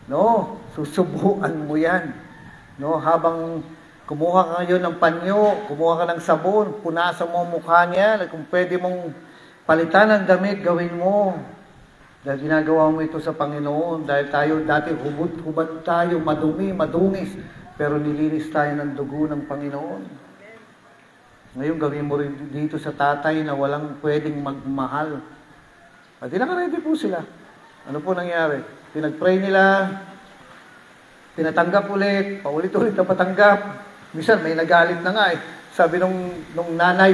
No, susubuan mo yan. No, habang kumuha ka ngayon ng panyo, kumuha ka ng sabon, punasan mo ang mukha niya, kung pwede mong palitan ng damit, gawin mo. Dahil ginagawa mo ito sa Panginoon. Dahil tayo dati hubad tayo, madumi, madungis. Pero nilinis tayo ng dugo ng Panginoon. Ngayon gawin mo rin dito sa tatay na walang pwedeng magmahal. At naka-ready po sila. Ano po nangyari? Pinag-pray nila, pinatanggap ulit, paulit-ulit na patanggap. Minsan may nagalit na nga eh. Sabi nung nanay,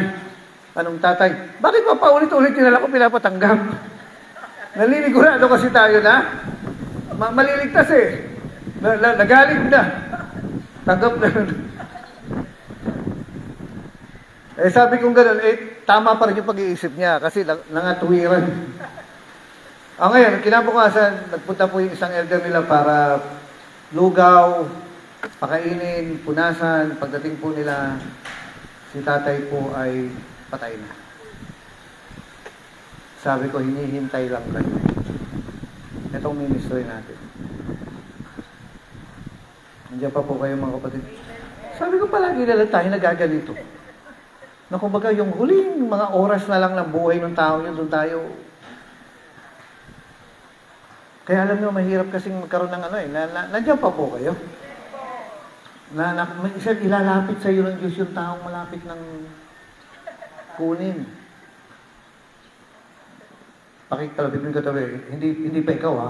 anong tatay, bakit pa paulit-ulit nila ako pinapatanggap? Naliligurado kasi tayo na maliligtas eh. Nagalit na. Tanggap na. Sabi kong gano'n, tama pa rin yung pag-iisip niya kasi nangatwiran. Ngayon, kinabukasan, nagpunta po yung isang elder nila para lugaw, pakainin, punasan. Pagdating po nila, si tatay po ay patay na. Sabi ko, hinihintay lang kayo. Itong ministry natin. Nandiyan pa po kayo mga kapatid. Sabi ko palagi na lang tayo nagaganito. Na kumbaga yung huling mga oras na lang ng buhay ng tao yun, doon tayo. Kaya alam nyo, mahirap kasing magkaroon ng nandiyan pa po kayo. may isa ilalapit sa iyo ng Diyos yung taong malapit ng kunin. Pakitalabit mo yung katabi. Hindi pa ikaw, ha?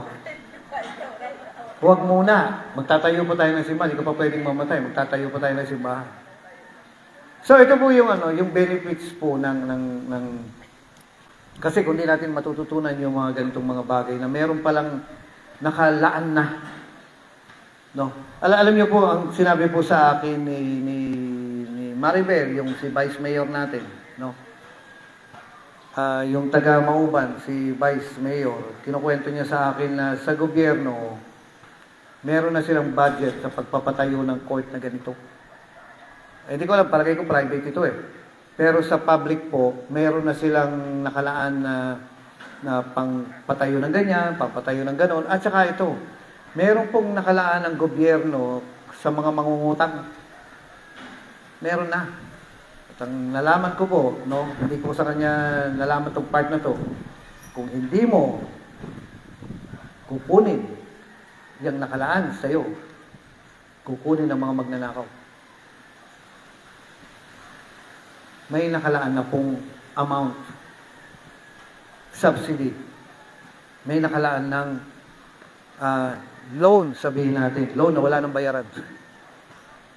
Huwag muna. Magtatayo pa tayo ng simbahan. Hindi ka pa pwedeng mamatay. Magtatayo pa tayo ng simbahan. So, ito po yung, yung benefits po ng kasi kung di natin matututunan yung mga ganitong mga bagay na meron palang nakalaan na. No? Alam niyo po, ang sinabi po sa akin ni Maribel, yung si Vice Mayor natin, no? Yung taga Mauban, si Vice Mayor, kinukwento niya sa akin na sa gobyerno, meron na silang budget sa pagpapatayo ng court na ganito. Hindi ko alam, palagay ko private ito eh. Pero sa public po, meron na silang nakalaan na pangpatayo ng ganyan, pangpatayo ng ganon. At saka ito, meron pong nakalaan ng gobyerno sa mga mangungutang. Meron na. At ang nalaman ko po, no, hindi ko sa kanya nalaman tong part na to, kung hindi mo kukunin yung nakalaan sa'yo, kukunin ng mga magnanakaw. May nakalaan na pong amount, subsidy. May nakalaan ng loan, sabihin natin, loan na wala nang bayaran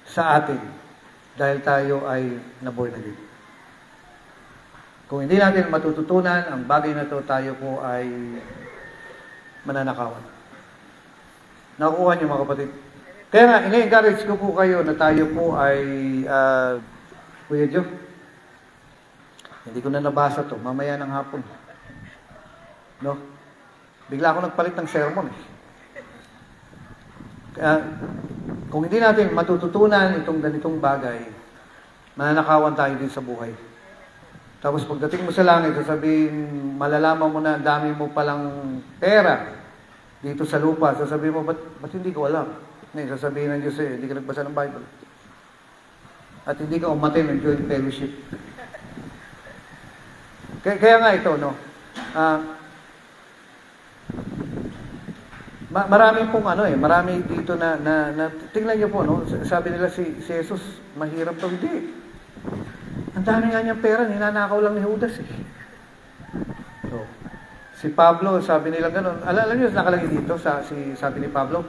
sa atin dahil tayo ay naborn again. Kung hindi natin matututunan ang bagay na to, tayo po ay mananakawan. Nakukuha niyo mga kapatid. Kaya nga, ini-encourage ko po kayo na tayo po ay Kuya Joe, hindi ko na nabasa to, mamaya ng hapon. No? Bigla ako nagpalit ng sermon eh. Kung hindi natin matututunan itong ganitong bagay, mananakawan tayo din sa buhay. Tapos pagdating mo sa langit, sasabihin, malalaman mo na dami mo palang pera dito sa lupa. Sasabihin mo, ba't hindi ko alam? Ngayon, sasabihin ng Diyos hindi ka nagbasa ng Bible. At hindi ka umatin ng joint fellowship. Kaya nga ito, no? Marami pong marami dito na tingnan niyo po, no? Sabi nila si Jesus, mahirap daw. Hindi. Ang dami nga niyang pera, ninanakaw lang ni Judas eh. So, si Pablo, sabi nila gano'n. Alam niyo, nakalagay dito, sabi ni Pablo,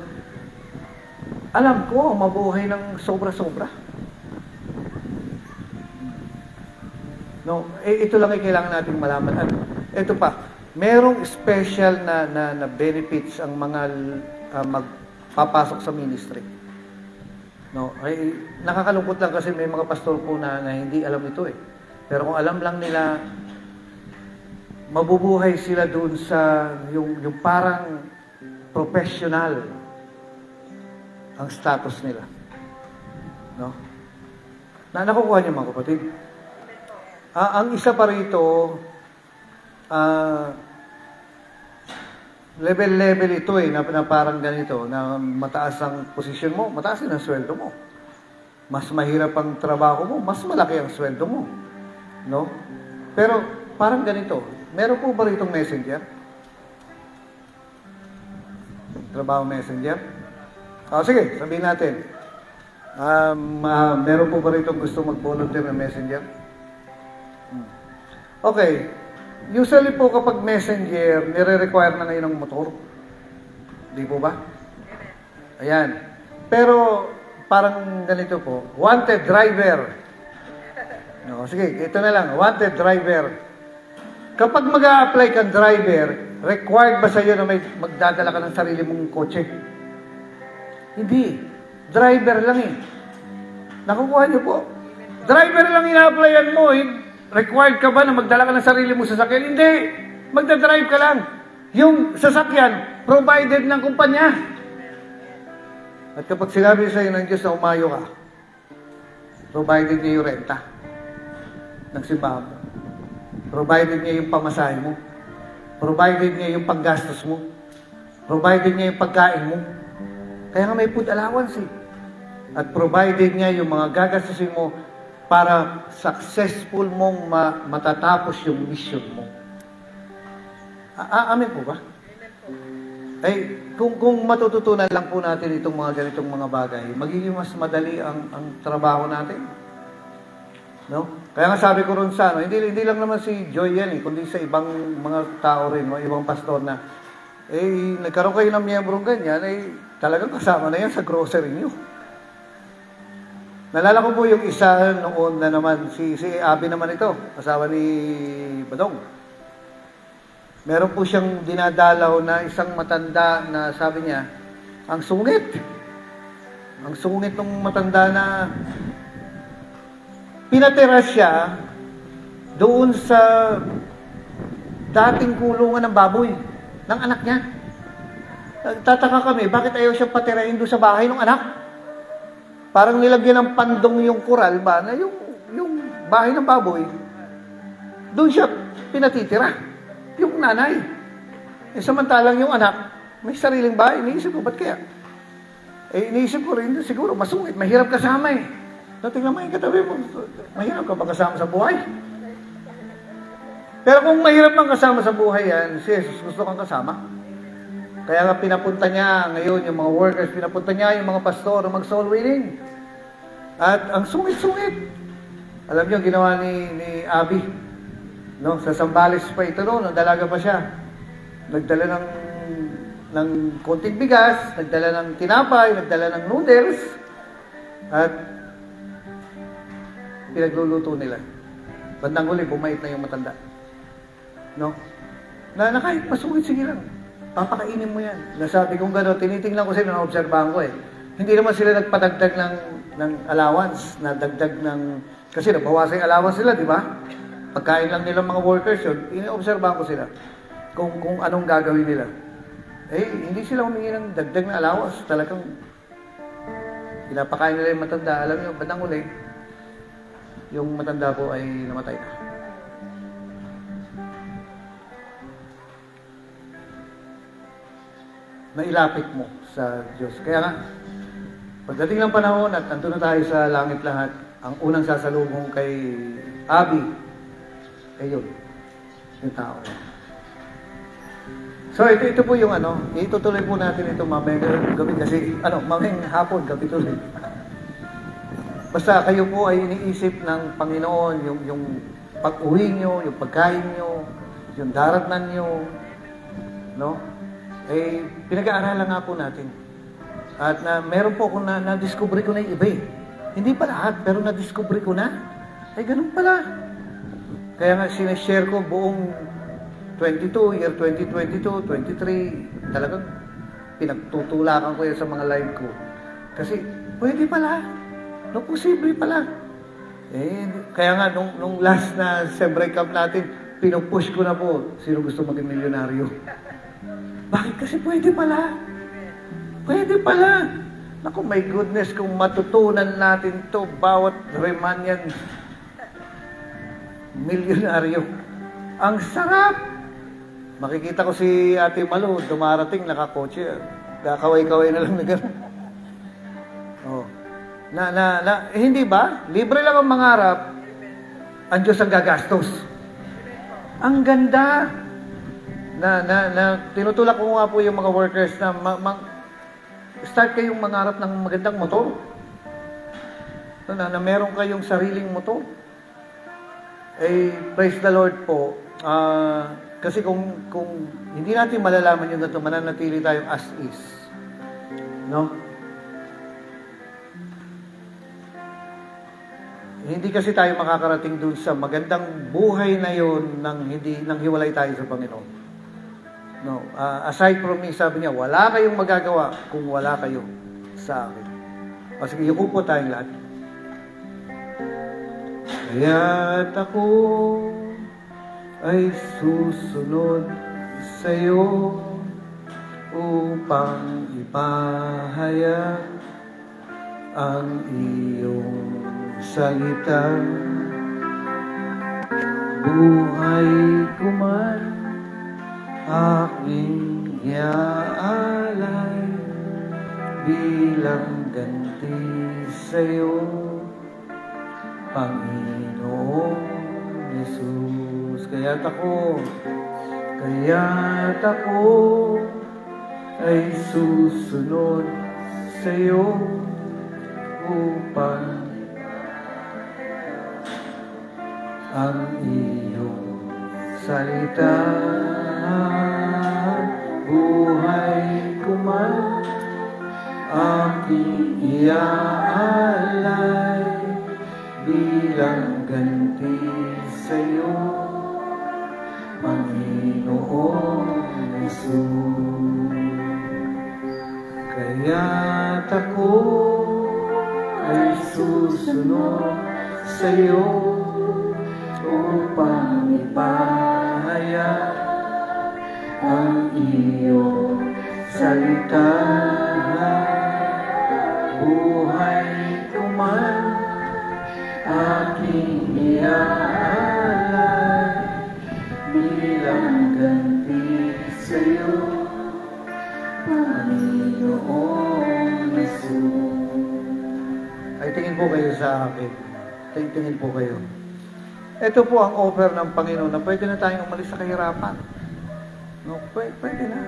alam ko, mabuhay ng sobra-sobra. No, ito lang ay kailangan nating malaman. Ito pa, merong special na benefits ang mga magpapasok sa ministry. No, ay nakakalungkot lang kasi may mga pastor po na hindi alam ito eh. Pero kung alam lang nila, mabubuhay sila doon sa yung parang professional ang status nila. No? Nakukuha niyo mga kapatid. Ang isa pa rito, level ito na parang ganito, na mataas ang posisyon mo, mataas din ang sweldo mo. Mas mahirap ang trabaho mo, mas malaki ang sweldo mo. No? Pero parang ganito, meron po ba ritong messenger? Trabaho messenger? Sige, sabihin natin. Meron po ba ritong gusto mag-volunteer na messenger? Okay. Usually po kapag messenger, nire-require na ngayon ng motor. Di po ba? Ayan. Pero parang ganito po, wanted driver. No, sige, ito na lang, wanted driver. Kapag mag-a-apply kang driver, required ba sa iyo na may magdadala ka ng sarili mong kotse? Hindi. Driver lang eh. Nakukuha niyo po. Driver lang ina-applyan mo eh. Required ka ba na magdala ka ng sarili mo sasakyan? Hindi. Magdadrive ka lang. Yung sasakyan, provided ng kumpanya. At kapag sinabi sa iyo ng Diyos na umayo ka, provided niya yung renta ng simbahan mo. Provided niya yung pamasahe mo. Provided niya yung paggastos mo. Provided niya yung pagkain mo. Kaya nga may food allowance eh. At provided niya yung mga gagastusin mo para successful mong matatapos yung mission mo. Amen po ba? Ay, kung matututunan lang po natin itong mga ganitong mga bagay, magiging mas madali ang trabaho natin. No? Kaya nga sabi ko ron sa, hindi lang naman si Joy yan kundi sa ibang mga tao rin, ibang pastor na, nagkaroon kayo ng miyembrong ganyan, talagang kasama na yan sa grocery niyo. Nalala ko po yung isa noon na naman, si Abby naman ito, asawa ni Badong. Meron po siyang dinadalaw na isang matanda na sabi niya, ang sungit. Ang sungit ng matanda na pinatira siya doon sa dating kulungan ng baboy ng anak niya. Tataka kami, bakit ayaw siyang patirahin doon sa bahay ng anak? Parang nilagyan ng pandong yung kural ba na yung bahay ng baboy. Doon siya pinatitira. Yung nanay. Samantalang yung anak, may sariling bahay. Iniisip ko, ba't kaya? Iniisip ko rin, siguro masungit, mahirap kasama Tingnan mo yung katabi mo, mahirap ka ba kasama sa buhay? Pero kung mahirap kang kasama sa buhay yan, si Jesus gusto kang kasama. Kaya nga pinapunta niya ngayon, yung mga workers, pinapunta niya yung mga pastor mag-soul winning. At ang sungit-sungit. Alam niyo, ginawa ni Abby. No, sa Sambales pa ito nung dalaga pa siya. Nagdala ng konting bigas, nagdala ng tinapay, nagdala ng noodles, at pinagluluto nila. Bandang huli, bumait na yung matanda. No? Na kahit masungit, sige lang. Papakainin mo yan. Nasabi kong gano'n, tinitingnan ko sila, na-obserbahan ko Hindi naman sila nagpadagdag ng allowance, na dagdag ng, kasi nabawasan yung allowance sila, di ba? Pagkain lang nilang mga workers yun, ina-obserbahan ko sila kung anong gagawin nila. Hindi sila humingi ng dagdag na allowance. Talagang pinapakain nila yung matanda. Alam niyo, bandang uli, yung matanda ko ay namatay na. Nailapit mo sa Diyos. Kaya nga, pagdating ng panahon at nandun na tayo sa langit lahat, ang unang sasalubong kay Abby, yun, yung tao. So, ito po yung itutuloy po natin ito mamayang gabi kasi, mamayang hapon, gabi tuloy. Basta kayo po ay iniisip ng Panginoon, yung pag-uwi nyo, yung pagkain nyo, yung daratnan nyo, no? Pinag-aaralan nga po natin. At meron po akong na-discover ko na yung iba Hindi pa lahat, pero na-discover ko na. Ganun pala. Kaya nga sinashare ko buong year 2022, 23, talagang pinagtutulakan ko yan sa mga live ko. Kasi pwede pala. No, posible pala. Kaya nga nung last na Sembre Camp natin, pinupush ko na po, sino gusto maging milyonaryo? Bakit? Kasi pwede pala. Pwede pala. Naku, my goodness, kung matutunan natin to bawat Remanian milyonaryo. Ang sarap! Makikita ko si Ate Malu, dumarating, nakakotse. Kakaway-kaway na lang na gano'n. Hindi ba? Libre lang ang mangarap, ang Diyos ang gagastos. Ang ganda! Tinutulak ko nga po yung mga workers na start kayong mangarap ng magandang motor. Na meron kayong sariling motor. Praise the Lord po. Kasi kung hindi natin malalaman yung ganito, mananatili tayong as is. No? Hindi kasi tayo makakarating dun sa magandang buhay na yun nang hiwalay tayo sa Panginoon. No, aside from me, sabi niya, wala kayong magagawa kung wala kayo sa akin. Sige, yuko po tayong lahat. Kaya't ako ay susunod sa iyo upang ipahayag ang iyong salita. Buhay ko man aking iaalay bilang ganti sa iyo, Panginoong Yesus. Kaya't ako ay susunod sa'yo upang ang iyong salita buhay ko man aking iaalay bilang ganti sa'yo, Panginoong Jesus. Kaya't ako ay susunod sa'yo upang ipahayag ang iyong salita. Buhay ko man aking iaalay bilang ganti sa'yo, Panginoong Jesus. Ay, tingin po kayo sa akin. Tingin po kayo. Ito po ang offer ng Panginoon na pwede na tayong umalis sa kahirapan. No, pwede na.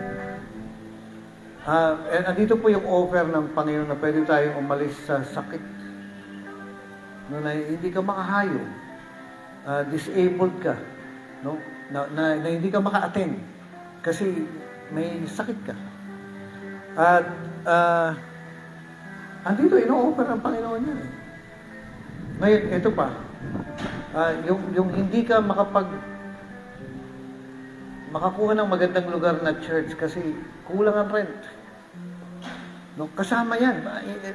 Andito po yung offer ng Panginoon na pwede tayong umalis sa sakit. No, na hindi ka makahayo. Disabled ka. No? Na hindi ka maka-attend. Kasi may sakit ka. At andito, ino-offer ng Panginoon yan. Ngayon, ito pa. Yung hindi ka makakuha ng magandang lugar na church kasi kulang ang rent. No, kasama yan.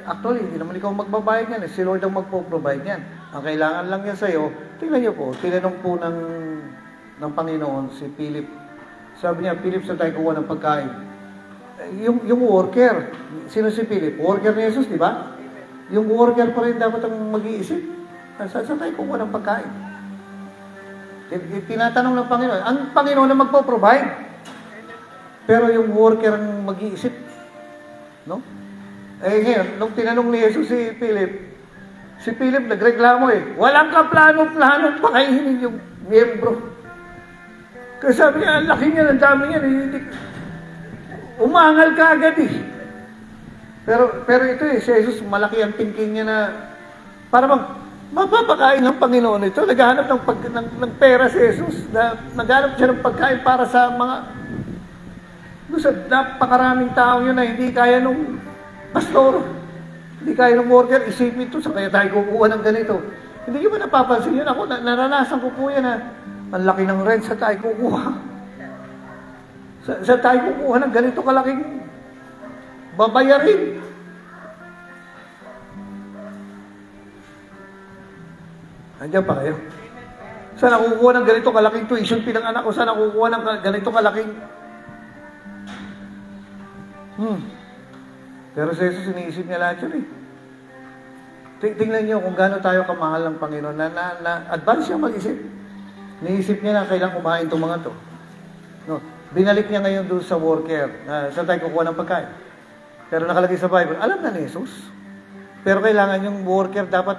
Actually, hindi naman ikaw magbabayad yan. Si Lord ang magpo-provide yan. Ang kailangan lang yan sa'yo, tingnan niyo po, tinanong po ng Panginoon si Philip. Sabi niya, Philip, saan tayo kuha ng pagkain? Yung worker. Sino si Philip? Worker ni Jesus, di ba? Yung worker pa rin dapat ang mag-iisip. Saan tayo kuha ng pagkain? Tinatanong ng Panginoon. Ang Panginoon na magpo-provide. Pero yung worker ang mag-iisip. No? Ngayon, nung tinanong ni Jesus si Philip nagreklamo walang kaplano-plano pakainin yung miyembro. Kasi sabi niya, ang laki niya, ang dami niya, umangal ka agad Pero ito si Jesus, malaki ang thinking niya na, para bang, mapapakain ng Panginoon ito. Naghahanap ng pera si Jesus. Naghahanap siya ng pagkain para sa mga, sa napakaraming tao yun na hindi kaya nung pastor, hindi kaya nung worker, isipin ito, sa kaya tayo kukuha ng ganito. Hindi nyo ba napapansin yun? Ako, naranasan ko po yan na, ang laki ng rent sa tayo kukuha. Sa tayo kukuha ng ganito kalaking babayarin. Andiyan pa kayo? Saan nakukuha ng ganito kalaking tuition pinang anak ko? Saan nakukuha ng ganito kalaking Pero sa Jesus, iniisip niya lahat yun Tingnan niyo kung gaano tayo kamahal ng Panginoon na advance siya mag-isip. Iniisip niya na kailangan kumain itong mga to. No, binalik niya ngayon doon sa worker na saan tayo kukuha ng pagkain. Pero nakalagay sa Bible, alam na ni Jesus. Pero kailangan yung worker dapat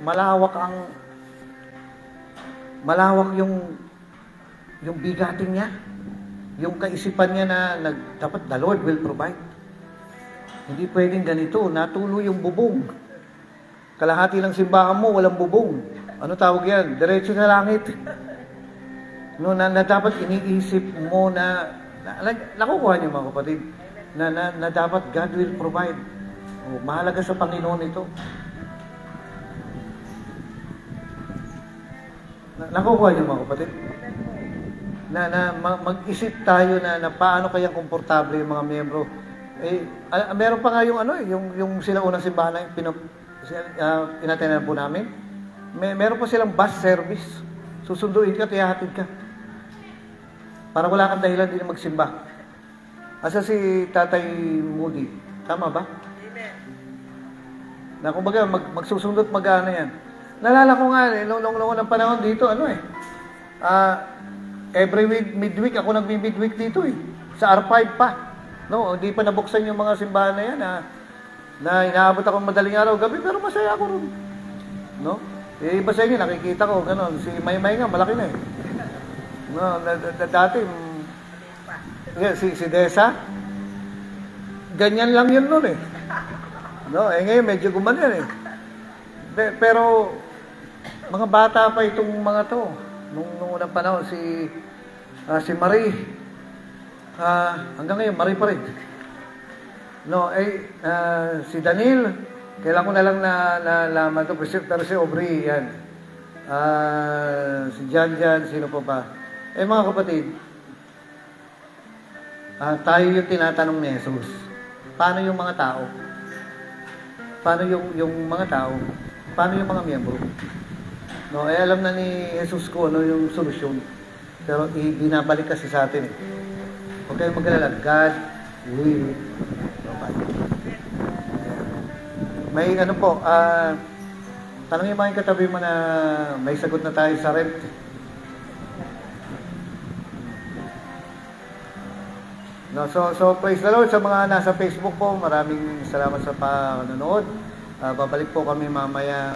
malawak yung bigatin niya. Yung kaisipan niya na dapat the Lord will provide. Hindi pwedeng ganito, natulo yung bubong. Kalahati ng simbahan mo, walang bubong. Ano tawag yan? Diretso sa langit. No, na dapat iniisip mo na nakukuha niyo mga kapatid, na dapat God will provide. Mahalaga sa Panginoon ito. Nakukuha niyo mga kapatid? Na mag-isip tayo na paano kaya komportable yung mga miyembro. Meron pa nga yung yung sila unang simbahan na inatenan po namin. Meron pa silang bus service. Susunduin ka, tiyahatid ka. Para wala kang dahilan din magsimba. Asa si Tatay Moody? Tama ba? Amen. Na kumbaga, magsusundot mag-ano yan. Nalala ko nga, noong unang panahon dito, every midweek, ako nag-midweek dito Sa R5 pa. No, hindi pa nabuksan yung mga simbahan na yan na inaabot ako madaling araw, gabi, pero masaya ako ron. No? Iba sa inyo, nakikita ko, gano'n. Si Maymay nga, malaki na No, dati, si Desa, ganyan lang yun nun eh. No, ngayon medyo gumanan eh. Pero, mga bata pa itong mga to. Nung unang panahon, si Marie, hanggang ngayon, Marie pa rin. No, si Daniel, kailan ko na lang nalaman to, pero si Aubrey, yan. Si Jan, sino pa ba? Mga kapatid, tayo yung tinatanong ni Jesus. Paano yung mga tao? Paano yung mga tao? Paano yung mga miyembro? No, alam na ni Jesus ko ano yung solusyon. Pero binabalik kasi sa atin eh. Huwag kayong mag-alala. God will provide. May ano po, tanongin mo yung katabi mo na may sagot na tayo sa rent. No, so praise the Lord sa mga nasa Facebook po. Maraming salamat sa panonood. Babalik po kami mamaya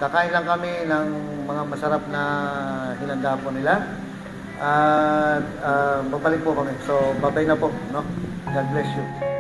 kakain lang kami ng mga masarap na hinanda po nila. Babalik po kami. So, babay na po, no? God bless you.